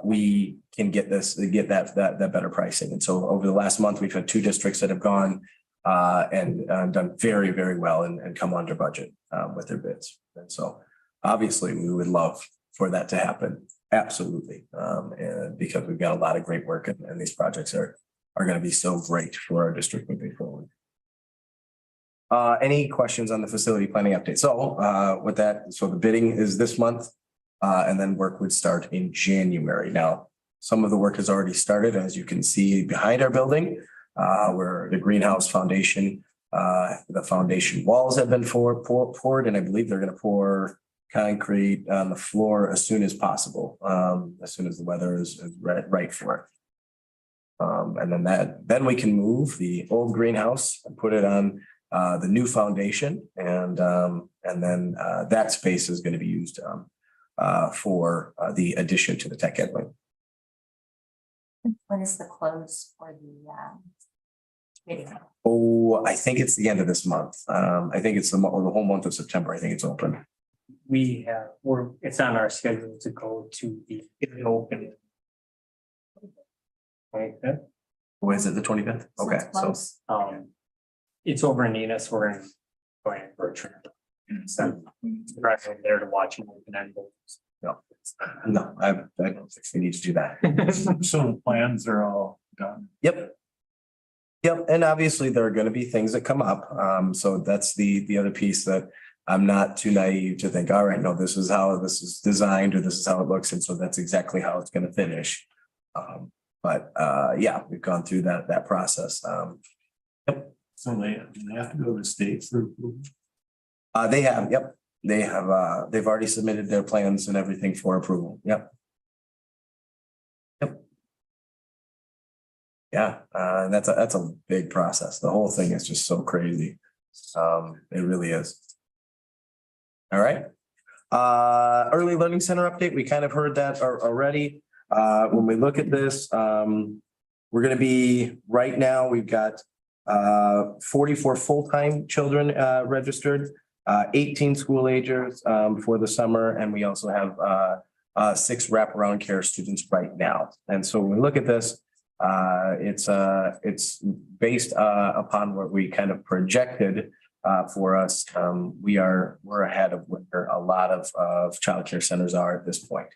we can get that better pricing. And so over the last month, we've had 2 districts that have gone and done very, very well and come under budget with their bids. And so obviously we would love for that to happen. Absolutely. And because we've got a lot of great work and these projects are going to be so great for our district moving forward. Any questions on the facility planning update? So with that, so the bidding is this month. And then work would start in January. Now, some of the work has already started, as you can see behind our building, where the greenhouse foundation, the foundation walls have been poured, and I believe they're gonna pour concrete on the floor as soon as possible, as soon as the weather is right for it. And then we can move the old greenhouse and put it on the new foundation, and then that space is gonna be used for the addition to the tech ed wing. When is the close for the meeting? Oh, I think it's the end of this month. I think it's the whole month of September. I think it's open. It's on our schedule to go to the open. Right, Was it the 25th? Okay, so it's over in Enos, we're going for a trip. So driving there to watch an open end. no, I don't think we need to do that. So the plans are all done. Yep. Yep, and obviously there are gonna be things that come up. So that's the other piece that I'm not too naive to think, all right, no, this is how this is designed, or this is how it looks, and so that's exactly how it's gonna finish. But yeah, we've gone through that process. Yep. So they have to go to the state for approval. They have, yep, they've already submitted their plans and everything for approval. Yep. Yep. Yeah, that's a big process. The whole thing is just so crazy. It really is. All right. Early Learning Center update, we kind of heard that already. When we look at this, we're gonna be, right now, we've got 44 full-time children registered, 18 school agers for the summer, and we also have 6 wraparound care students right now. And so when we look at this, it's based upon what we kind of projected for us. We're ahead of where a lot of childcare centers are at this point.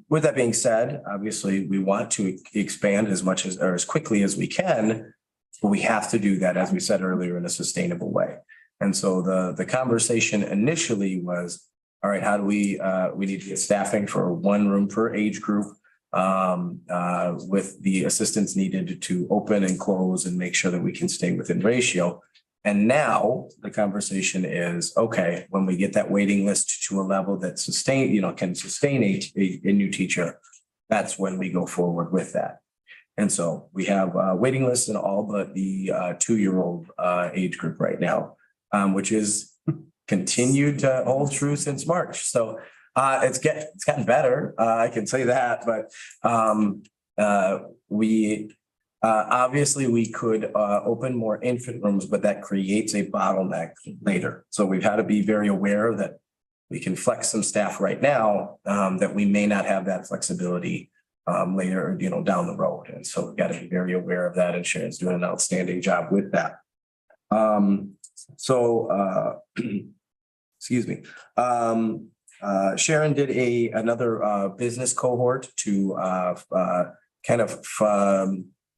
With that being said, obviously, we want to expand as much as, or as quickly as we can, but we have to do that, as we said earlier, in a sustainable way. And so the conversation initially was, all right, how do we need to get staffing for 1 room per age group, with the assistance needed to open and close and make sure that we can stay within ratio. And now the conversation is, okay, when we get that waiting list to a level that can sustain a new teacher, that's when we go forward with that. And so we have waiting lists in all but the 2-year-old age group right now, which is continued to hold true since March. So it's gotten better. I can say that, but obviously we could open more infant rooms, but that creates a bottleneck later. So we've had to be very aware that we can flex some staff right now, that we may not have that flexibility later, down the road. And so we've got to be very aware of that, and Sharon's doing an outstanding job with that. Excuse me. Sharon did another business cohort to kind of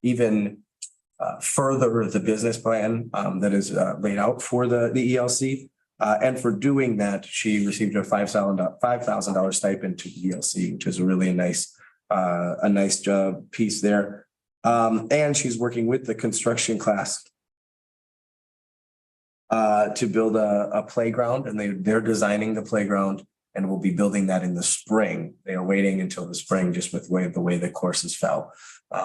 even further the business plan that is laid out for the ELC. And for doing that, she received a $5,000 stipend to the ELC, which is a really nice job piece there. And she's working with the construction class to build a playground, and they're designing the playground, and we'll be building that in the spring. They are waiting until the spring, just with the way the courses fell.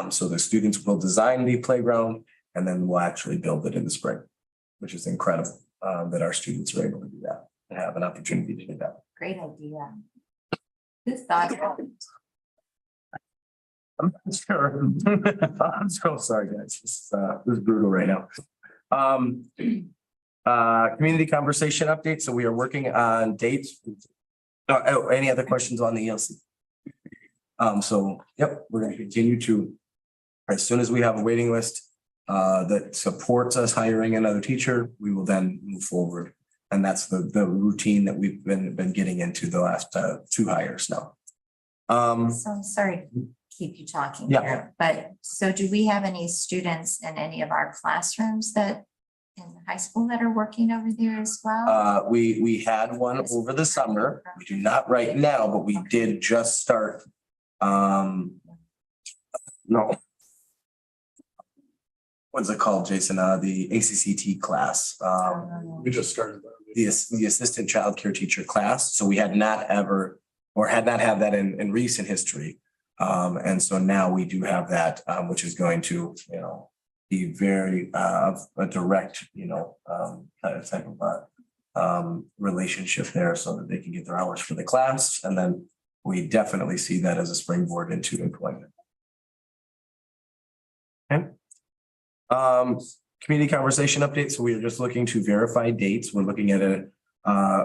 So the students will design the playground, and then we'll actually build it in the spring, which is incredible that our students are able to do that and have an opportunity to do that. Great idea. Who thought about it? I'm not sure. I'm so sorry, guys. This is brutal right now. Community conversation update. So we are working on dates. Any other questions on the ELC? So, yep, we're going to continue to, as soon as we have a waiting list that supports us hiring another teacher, we will then move forward. And that's the routine that we've been getting into the last 2 hires now. So I'm sorry to keep you talking Yeah. here, but so do we have any students in any of our classrooms that in the high school that are working over there as well? We had one over the summer. We do not right now, but we did just start. No. What's it called, Jason? The ACCT class. We just started that. The assistant childcare teacher class. So we had not ever, or had not had that in recent history. And so now we do have that, which is going to, be very, a direct, type of, relationship there so that they can get their hours for the class. And then we definitely see that as a springboard into employment. Okay. Community conversation update. So we are just looking to verify dates. We're looking at a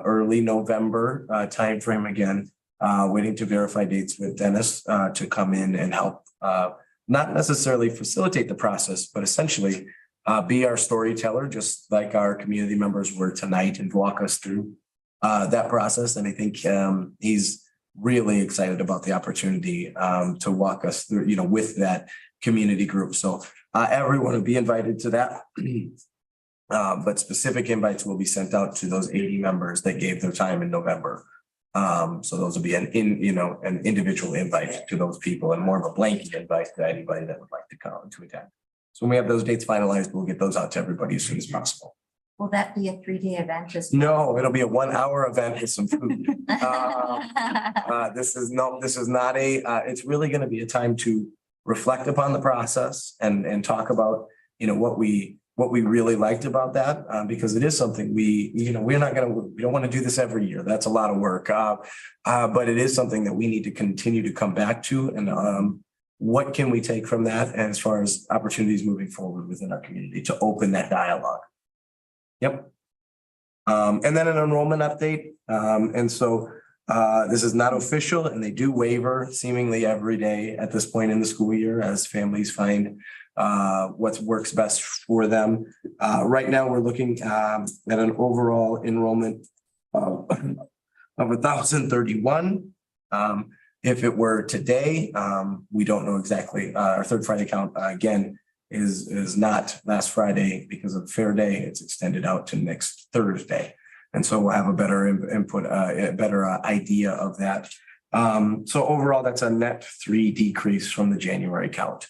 early November timeframe again, waiting to verify dates with Dennis to come in and help not necessarily facilitate the process, but essentially be our storyteller, just like our community members were tonight, and walk us through that process. And I think he's really excited about the opportunity to walk us through, with that community group. So everyone will be invited to that. But specific invites will be sent out to those 80 members that gave their time in November. So those will be an individual invite to those people, and more of a blanket invite to anybody that would like to come to attend. So when we have those dates finalized, we'll get those out to everybody as soon as possible. Will that be a 3-day event as No, it'll be a 1-hour event with some food. This is not it's really going to be a time to reflect upon the process and talk about, what we really liked about that, because it is something we don't want to do this every year. That's a lot of work. But it is something that we need to continue to come back to. And what can we take from that as far as opportunities moving forward within our community to open that dialogue? Yep. And then an enrollment update. And so this is not official, and they do waiver seemingly every day at this point in the school year as families find what works best for them. Right now, we're looking at an overall enrollment of 1,031. If it were today, we don't know exactly. Our third Friday count again is not last Friday because of Fair Day. It's extended out to next Thursday. And so we'll have a better input, a better idea of that. So overall, that's a net 3 decrease from the January count.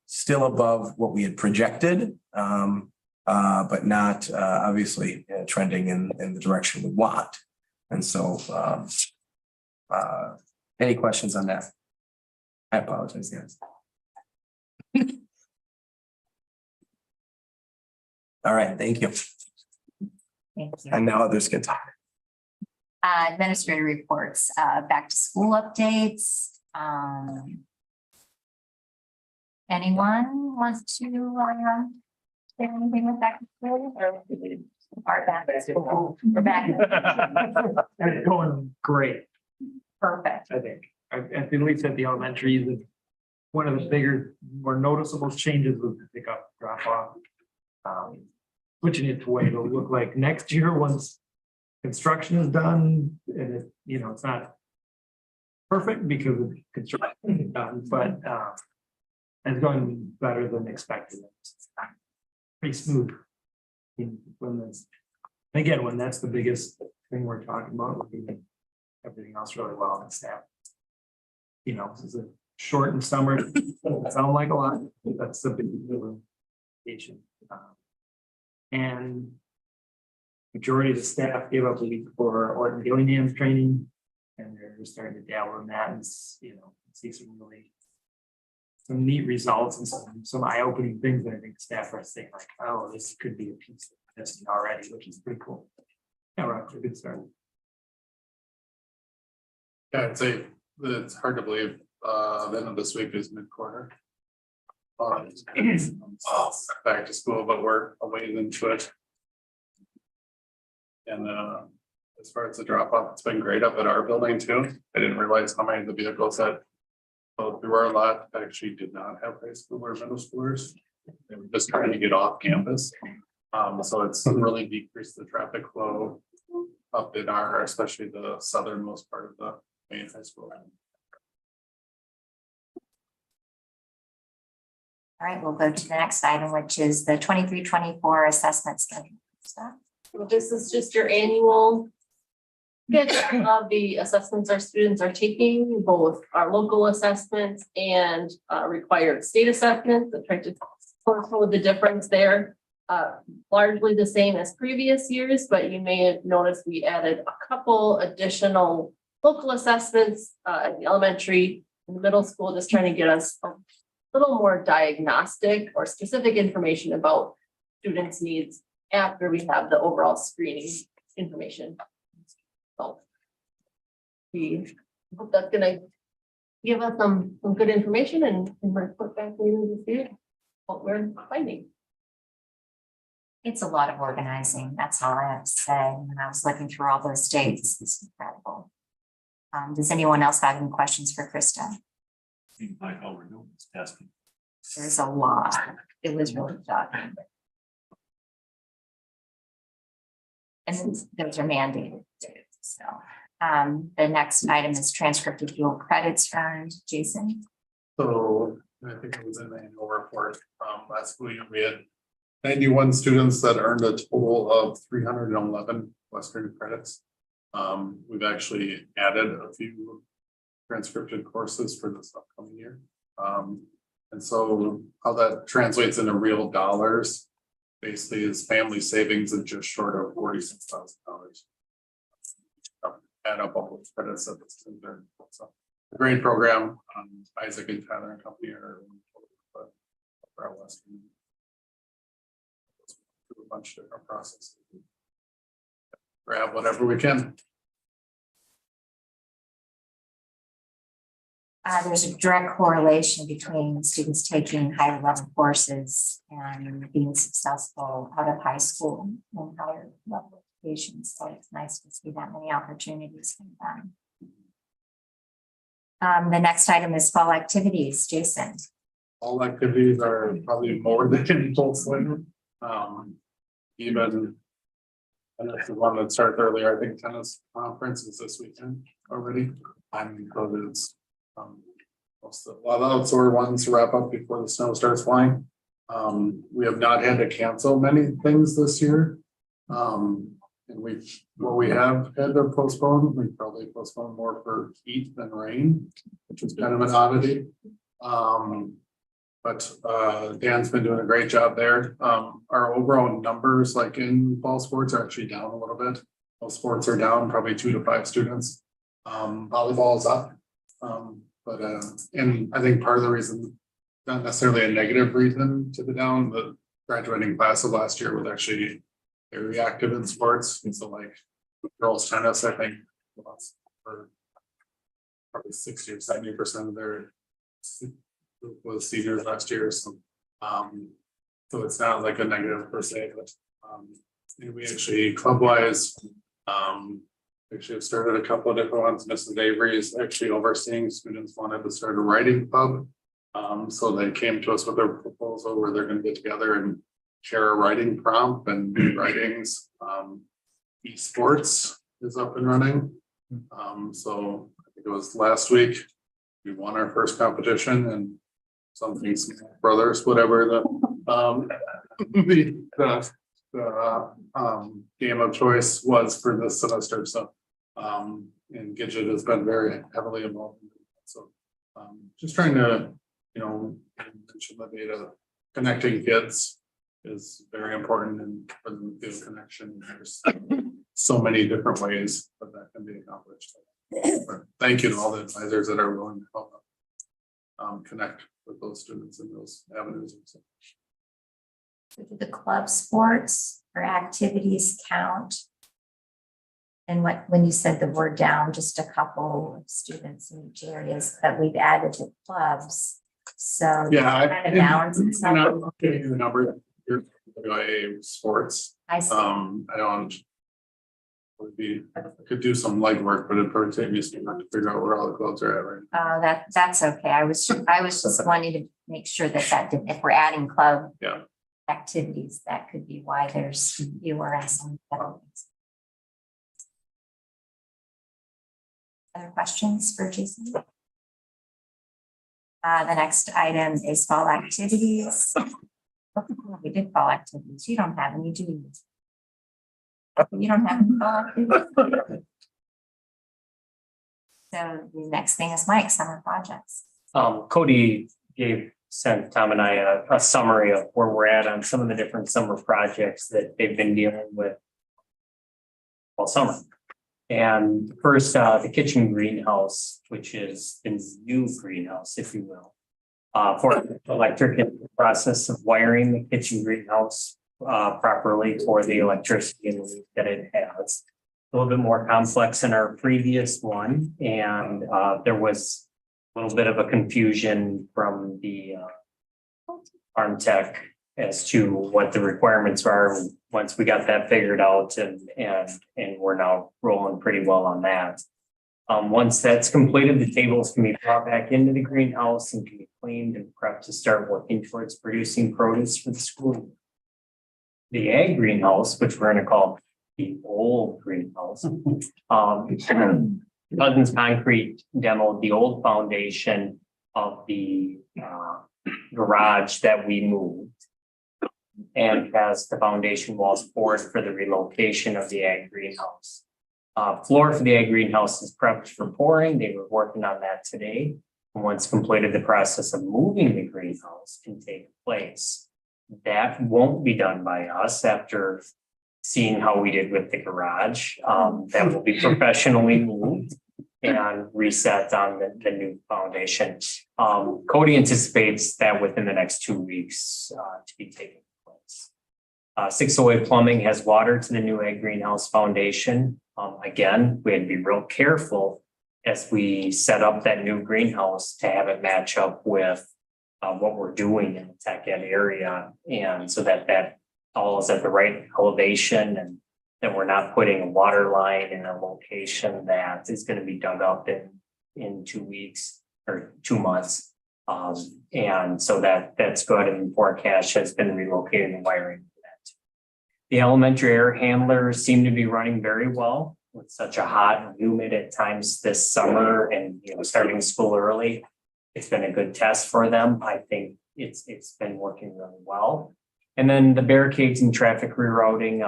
Still above what we had projected, but not obviously trending in the direction we want. And so any questions on that? I apologize, guys. All right, thank you. Thank you. And now others can talk. Administrative reports, back to school updates. Anyone wants to say anything with back to school, or are back to school? We're back. It's going great, Perfect. I think. At least at the elementary, one of the bigger, more noticeable changes was the pickup drop off. Switching it to way it'll look like next year once construction is done, and it's not perfect because of construction is done, but it's going better than expected. It's pretty smooth. When that's the biggest thing we're talking about, we're doing everything else really well and staff. This is a shortened summer. Doesn't sound like a lot, but that's the big vacation. And majority of the staff gave up a week for Orton Gillingham training, and they're starting to dabble in that and see some neat results and some eye-opening things that I think staff are saying like, oh, this could be a piece of this already, which is pretty cool. Yeah, we're off to a good start. Yeah, I'd say that it's hard to believe the end of this week is mid-quarter. Back to school, but we're a ways into it. And as far as the drop off, it's been great up at our building too. I didn't realize how many of the vehicles that there were a lot that actually did not have high school or middle schoolers. They were just trying to get off campus. So it's really decreased the traffic flow up in especially the southernmost part of the main high school. All right, we'll go to the next item, which is the 23-24 assessment schedule. Stuff. Well, this is just your annual schedule of the assessments our students are taking, both our local assessments and required state assessments. I tried to forward the difference there. Largely the same as previous years, but you may have noticed we added a couple additional local assessments at the elementary and middle school, just trying to get us a little more diagnostic or specific information about students' needs after we have the overall screening information. So we hope that's gonna give us some good information and report back to you to see what we're finding. It's a lot of organizing. That's all I have to say. When I was looking through all those dates, it's incredible. Does anyone else have any questions for Krista? There's a lot. It was really shocking. And then those are mandated too. So the next item is transcript of dual credits earned. Jason? So I think it was in the annual report last week, we had 91 students that earned a total of 311 Western credits. We've actually added a few transcription courses for this upcoming year. And so how that translates into real dollars basically is family savings of just short of $46,000. Add up all those credits that it's in there. So a great program. Isaac and Tyler and company are for our Western. A bunch of different processes. Grab whatever we can. There's a direct correlation between students taking higher level courses and being successful out of high school and higher level education. So it's nice to see that many opportunities for them. The next item is fall activities. Jason. All activities are probably more than in full swing. Even and that's the one that started earlier. I think tennis conference is this weekend already. I'm COVID. A lot of outdoor ones to wrap up before the snow starts flying. We have not had to cancel many things this year. And what we have had to postpone, we probably postponed more for heat than rain, which is kind of an oddity. But Dan's been doing a great job there. Our overall numbers, like in fall sports, are actually down a little bit. Most sports are down probably 2 to 5 students. Volleyball is up. And I think part of the reason, not necessarily a negative reason to the down, the graduating class of last year was actually very active in sports. And so like girls tennis, I think for probably 60 or 70% of their was seniors last year. So it's not like a negative per se, but we actually club wise actually have started a couple of different ones. Mrs. Avery is actually overseeing. Students wanted to start a writing club. So they came to us with a proposal where they're going to get together and share a writing prompt and do writings. Esports is up and running. So I think it was last week we won our first competition and something brothers, whatever the game of choice was for this semester. So and Gidget has been very heavily involved in it. So just trying to, mention the data, connecting kids is very important and for them to feel connection. There's so many different ways that can be accomplished. Thank you to all the advisors that are willing to help connect with those students in those avenues. Do the club sports or activities count? And when you said the word down, just a couple of students in each areas that we've added to clubs. So yeah, kind of balance itself. I'm not giving you the number. You're sports. I see. I don't. I could do some legwork, but it'd probably take me some time to figure out where all the clubs are at right now. Oh, that's okay. I was just wanting to make sure that didn't, if we're adding club activities, that could be why there's fewer and some. Other questions for Jason? The next item is fall activities. We did fall activities. You don't have any, do you? You don't have any fall activities? So the next thing is Mike, summer projects. Cody sent Tom and I a summary of where we're at on some of the different summer projects that they've been dealing with all summer. And first, the kitchen greenhouse, which is the new greenhouse, if you will. For electric and the process of wiring the kitchen greenhouse properly for the electricity and the that it has. A little bit more complex than our previous one, and there was a little bit of a confusion from the farm tech as to what the requirements are. Once we got that figured out, and we're now rolling pretty well on that. Once that's completed, the tables can be brought back into the greenhouse and can be cleaned and prepped to start working towards producing produce for the school. The ag greenhouse, which we're going to call the old greenhouse, Cousins Concrete demoed the old foundation of the garage that we moved, and has the foundation walls poured for the relocation of the ag greenhouse. Floor for the ag greenhouse is prepped for pouring. They were working on that today. And once completed, the process of moving the greenhouse can take place. That won't be done by us after seeing how we did with the garage. That will be professionally moved and reset on the new foundation. Cody anticipates that within the next 2 weeks to be taking place. 608 Plumbing has water to the new ag greenhouse foundation. Again, we had to be real careful as we set up that new greenhouse to have it match up with what we're doing in the tech ed area. And so that all is at the right elevation, and that we're not putting a water line in a location that is going to be dug up in 2 weeks or 2 months. And so that's good. And forecast has been relocating the wiring for that. The elementary air handlers seem to be running very well with such a hot and humid at times this summer, and starting school early. It's been a good test for them. I think it's been working really well. And then the barricades and traffic rerouting,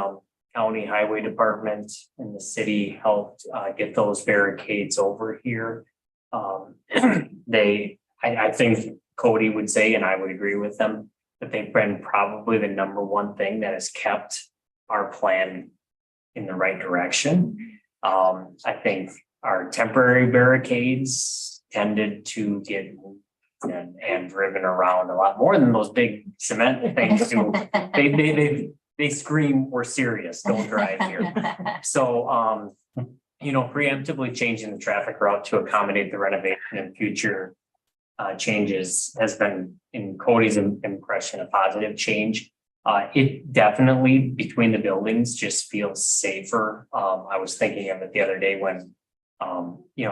county highway department and the city helped get those barricades over here. I think Cody would say, and I would agree with them, that they've been probably the number one thing that has kept our plan in the right direction. I think our temporary barricades tended to get moved and driven around a lot more than those big cement things do. They scream, "We're serious, don't drive here." So, preemptively changing the traffic route to accommodate the renovation and future changes has been, in Cody's impression, a positive change. It definitely, between the buildings, just feels safer. I was thinking of it the other day when,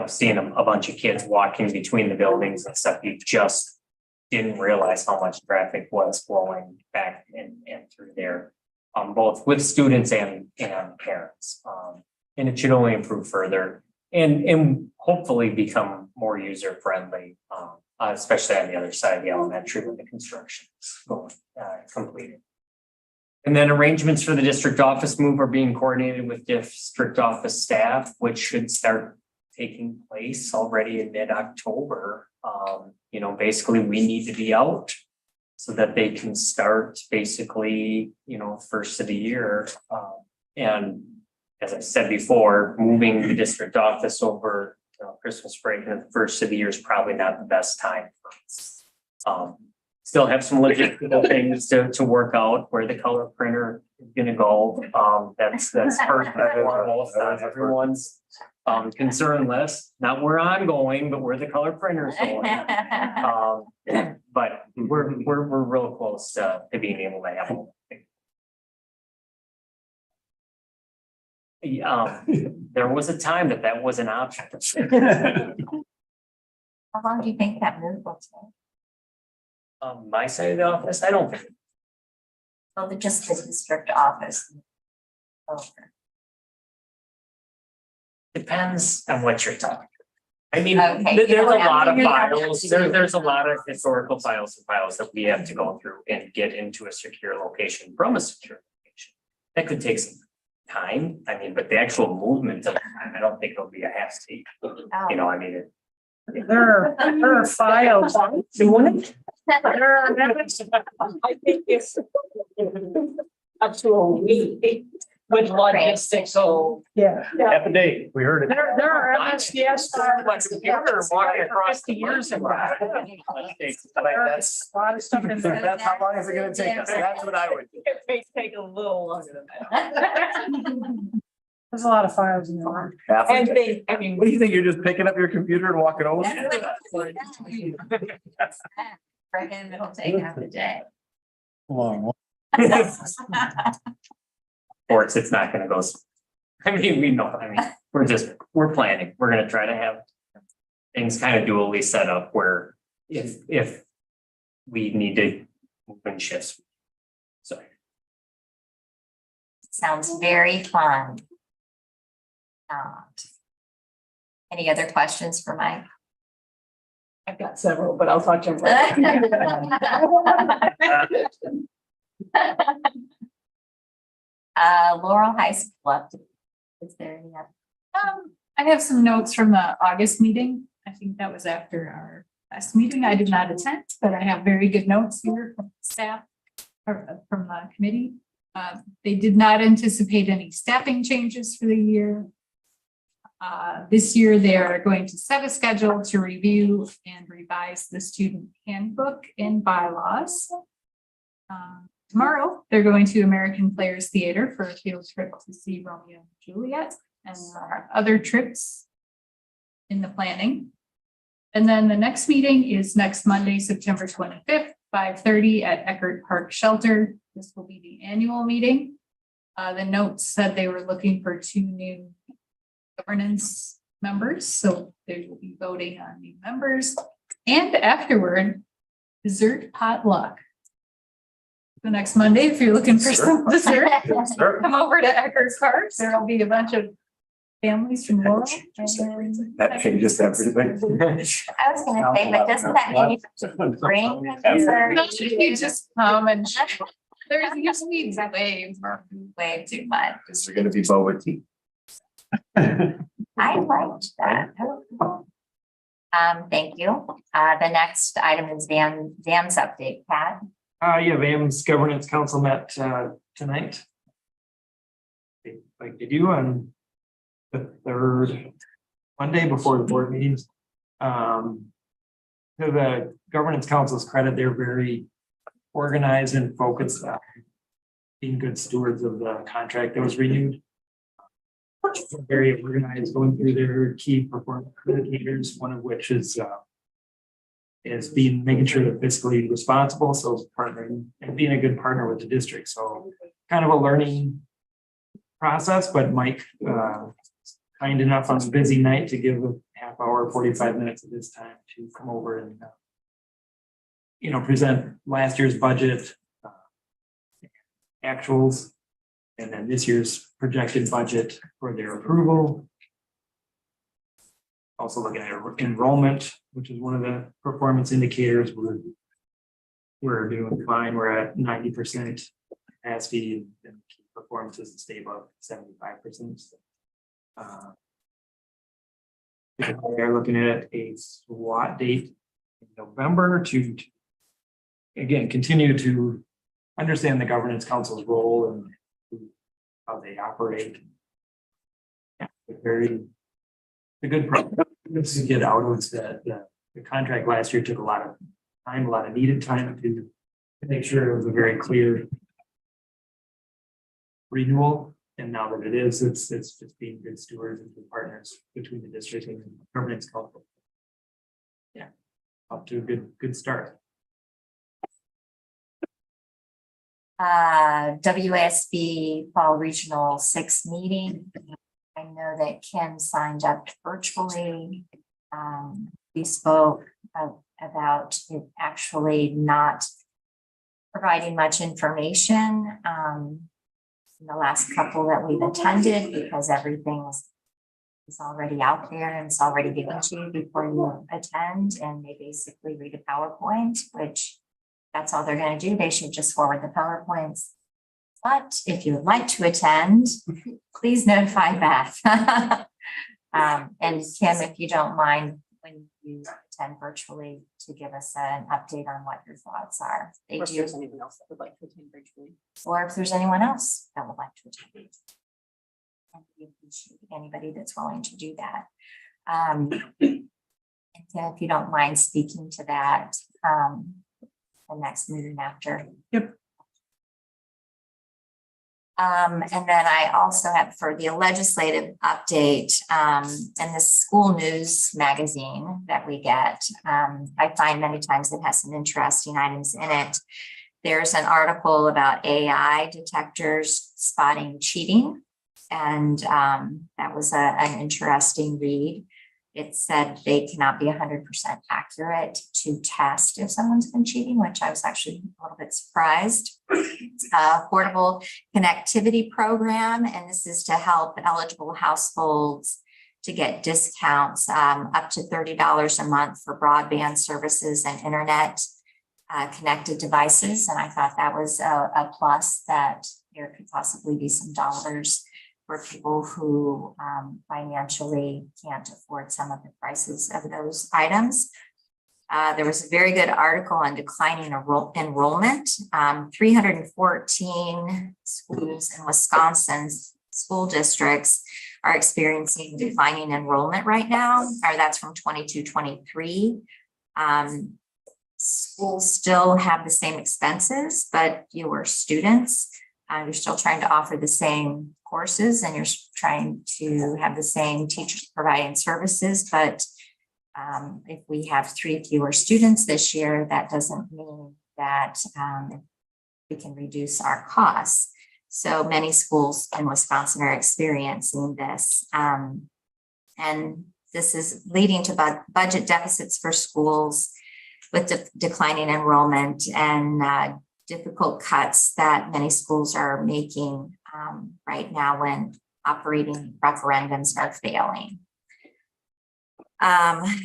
seeing a bunch of kids walking between the buildings and stuff, you just didn't realize how much traffic was flowing back and through there, both with students and parents. And it should only improve further and hopefully become more user friendly, especially on the other side of the elementary when the construction is completed. And then arrangements for the district office move are being coordinated with district office staff, which should start taking place already in mid-October. Basically we need to be out so that they can start basically, first of the year. And as I said before, moving the district office over Christmas break and the first of the year is probably not the best time for us. Still have some logistical things to work out, where the color printer is going to go. That's first and foremost on everyone's concern list. Not where I'm going, but where the color printer is going. But we're real close to being able to have it. There was a time that was an option. How long do you think that move will take? My side of the office, I don't think. Well, just the district office. Depends on what you're talking. I mean, Okay. there's a lot of files, there's a lot of historical files and files that we have to go through and get into a secure location from a secure location. That could take some time, I mean, but the actual movement of, I don't think it'll be a half state. You know, I mean, There are files. I think it's up to a week with logistics, so. Yeah. Half a day, we heard it. There are MSDS files. Computer walking across 50 years ago. That's A lot of stuff in there. that's how long is it gonna take us? That's what I would do. It may take a little longer than that. There's a lot of files in there. Half a And day. they, I mean, What do you think? You're just picking up your computer and walking over? For him, it'll take half a day. Sports, it's not gonna go. I mean, we know, I mean, we're planning, we're gonna try to have. Things kind of dually set up where if we need to move in shifts. So. Sounds very fun. Any other questions for Mike? I've got several, but I'll talk to him. Laurel High School update. Is there any? I have some notes from the August meeting. I think that was after our last meeting. I did not attend, but I have very good notes here from staff or from the committee. They did not anticipate any staffing changes for the year. This year, they are going to set a schedule to review and revise the student handbook and bylaws. Tomorrow, they're going to American Players Theater for a field trip to see Romeo and Juliet, and there are other trips in the planning. And then the next meeting is next Monday, September 25th, 5:30 at Eckerd Park Shelter. This will be the annual meeting. The notes said they were looking for 2 new governance members, so they will be voting on new members. And afterward, dessert potluck. The next Monday, if you're looking for some dessert, come over to Eckerd Park. There will be a bunch of families from Laurel. That changes everything. I was gonna say, but doesn't that mean you have to bring the dessert? You just come and there's usually Way too much. Is there gonna be boba tea? I liked that. Thank you. The next item is Dan's update, Pat. Yeah, VAM's Governance Council met tonight. Like they do on the third Monday before the board meetings. To the Governance Council's credit, they're very organized and focused on being good stewards of the contract that was renewed. Very organized, going through their key performance indicators, one of which is making sure they're fiscally responsible, so partnering and being a good partner with the district. So kind of a learning process, but Mike, kind enough on a busy night to give a half hour, 45 minutes of his time to come over and, present last year's budget, actuals, and then this year's projected budget for their approval. Also looking at enrollment, which is one of the performance indicators. We're doing fine. We're at 90% capacity, and performance is stable at 75%. They're looking at a SWAT date in November to again continue to understand the governance council's role and how they operate. Yeah, a good problem to get out of the contract last year. Took a lot of time, a lot of needed time to make sure it was a very clear renewal. And now that it is, it's just being good stewards and good partners between the district and the governance council. Yeah, up to a good start. WASB Fall Regional 6 meeting. I know that Kim signed up virtually. We spoke about it actually not providing much information in the last couple that we've attended because everything was is already out there and it's already given to you before you attend, and they basically read a PowerPoint, which that's all they're going to do. They should just forward the PowerPoints. But if you would like to attend, please notify Beth. And Kim, if you don't mind, when you attend virtually, to give us an update on what your thoughts are. They Or if do, there's anyone else that would like to attend virtually. or if there's anyone else that would like to attend. And we appreciate anybody that's willing to do that. And Kim, if you don't mind speaking to that, the next meeting after. Yep. And then I also have for the legislative update, in the school news magazine that we get, I find many times it has some interesting items in it. There's an article about AI detectors spotting cheating. And that was an interesting read. It said they cannot be 100% accurate to test if someone's been cheating, which I was actually a little bit surprised. Affordable connectivity program, and this is to help eligible households to get discounts up to $30 a month for broadband services and internet connected devices. And I thought that was a plus, that there could possibly be some dollars for people who financially can't afford some of the prices of those items. There was a very good article on declining enrollment. 314 schools in Wisconsin's school districts are experiencing declining enrollment right now, or that's from 22-23. Schools still have the same expenses, but fewer students. You're still trying to offer the same courses, and you're trying to have the same teachers providing services. But if we have 3 fewer students this year, that doesn't mean that we can reduce our costs. So many schools in Wisconsin are experiencing this. And this is leading to budget deficits for schools with declining enrollment and difficult cuts that many schools are making right now when operating referendums are failing.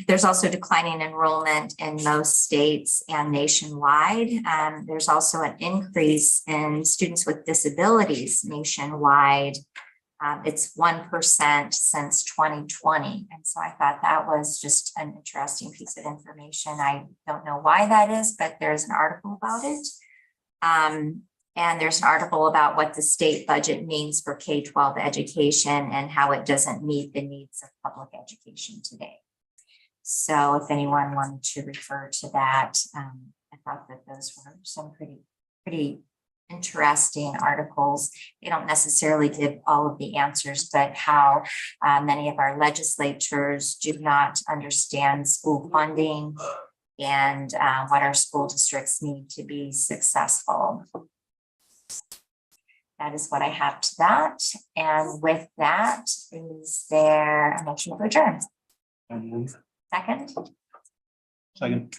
There's also declining enrollment in most states and nationwide. There's also an increase in students with disabilities nationwide. It's 1% since 2020. And so I thought that was just an interesting piece of information. I don't know why that is, but there's an article about it. And there's an article about what the state budget means for K-12 education and how it doesn't meet the needs of public education today. So if anyone wanted to refer to that, I thought that those were some pretty interesting articles. They don't necessarily give all of the answers, but how many of our legislatures do not understand school funding and what our school districts need to be successful. That is what I have to that. And with that, is there a motion to adjourn? Second? Second.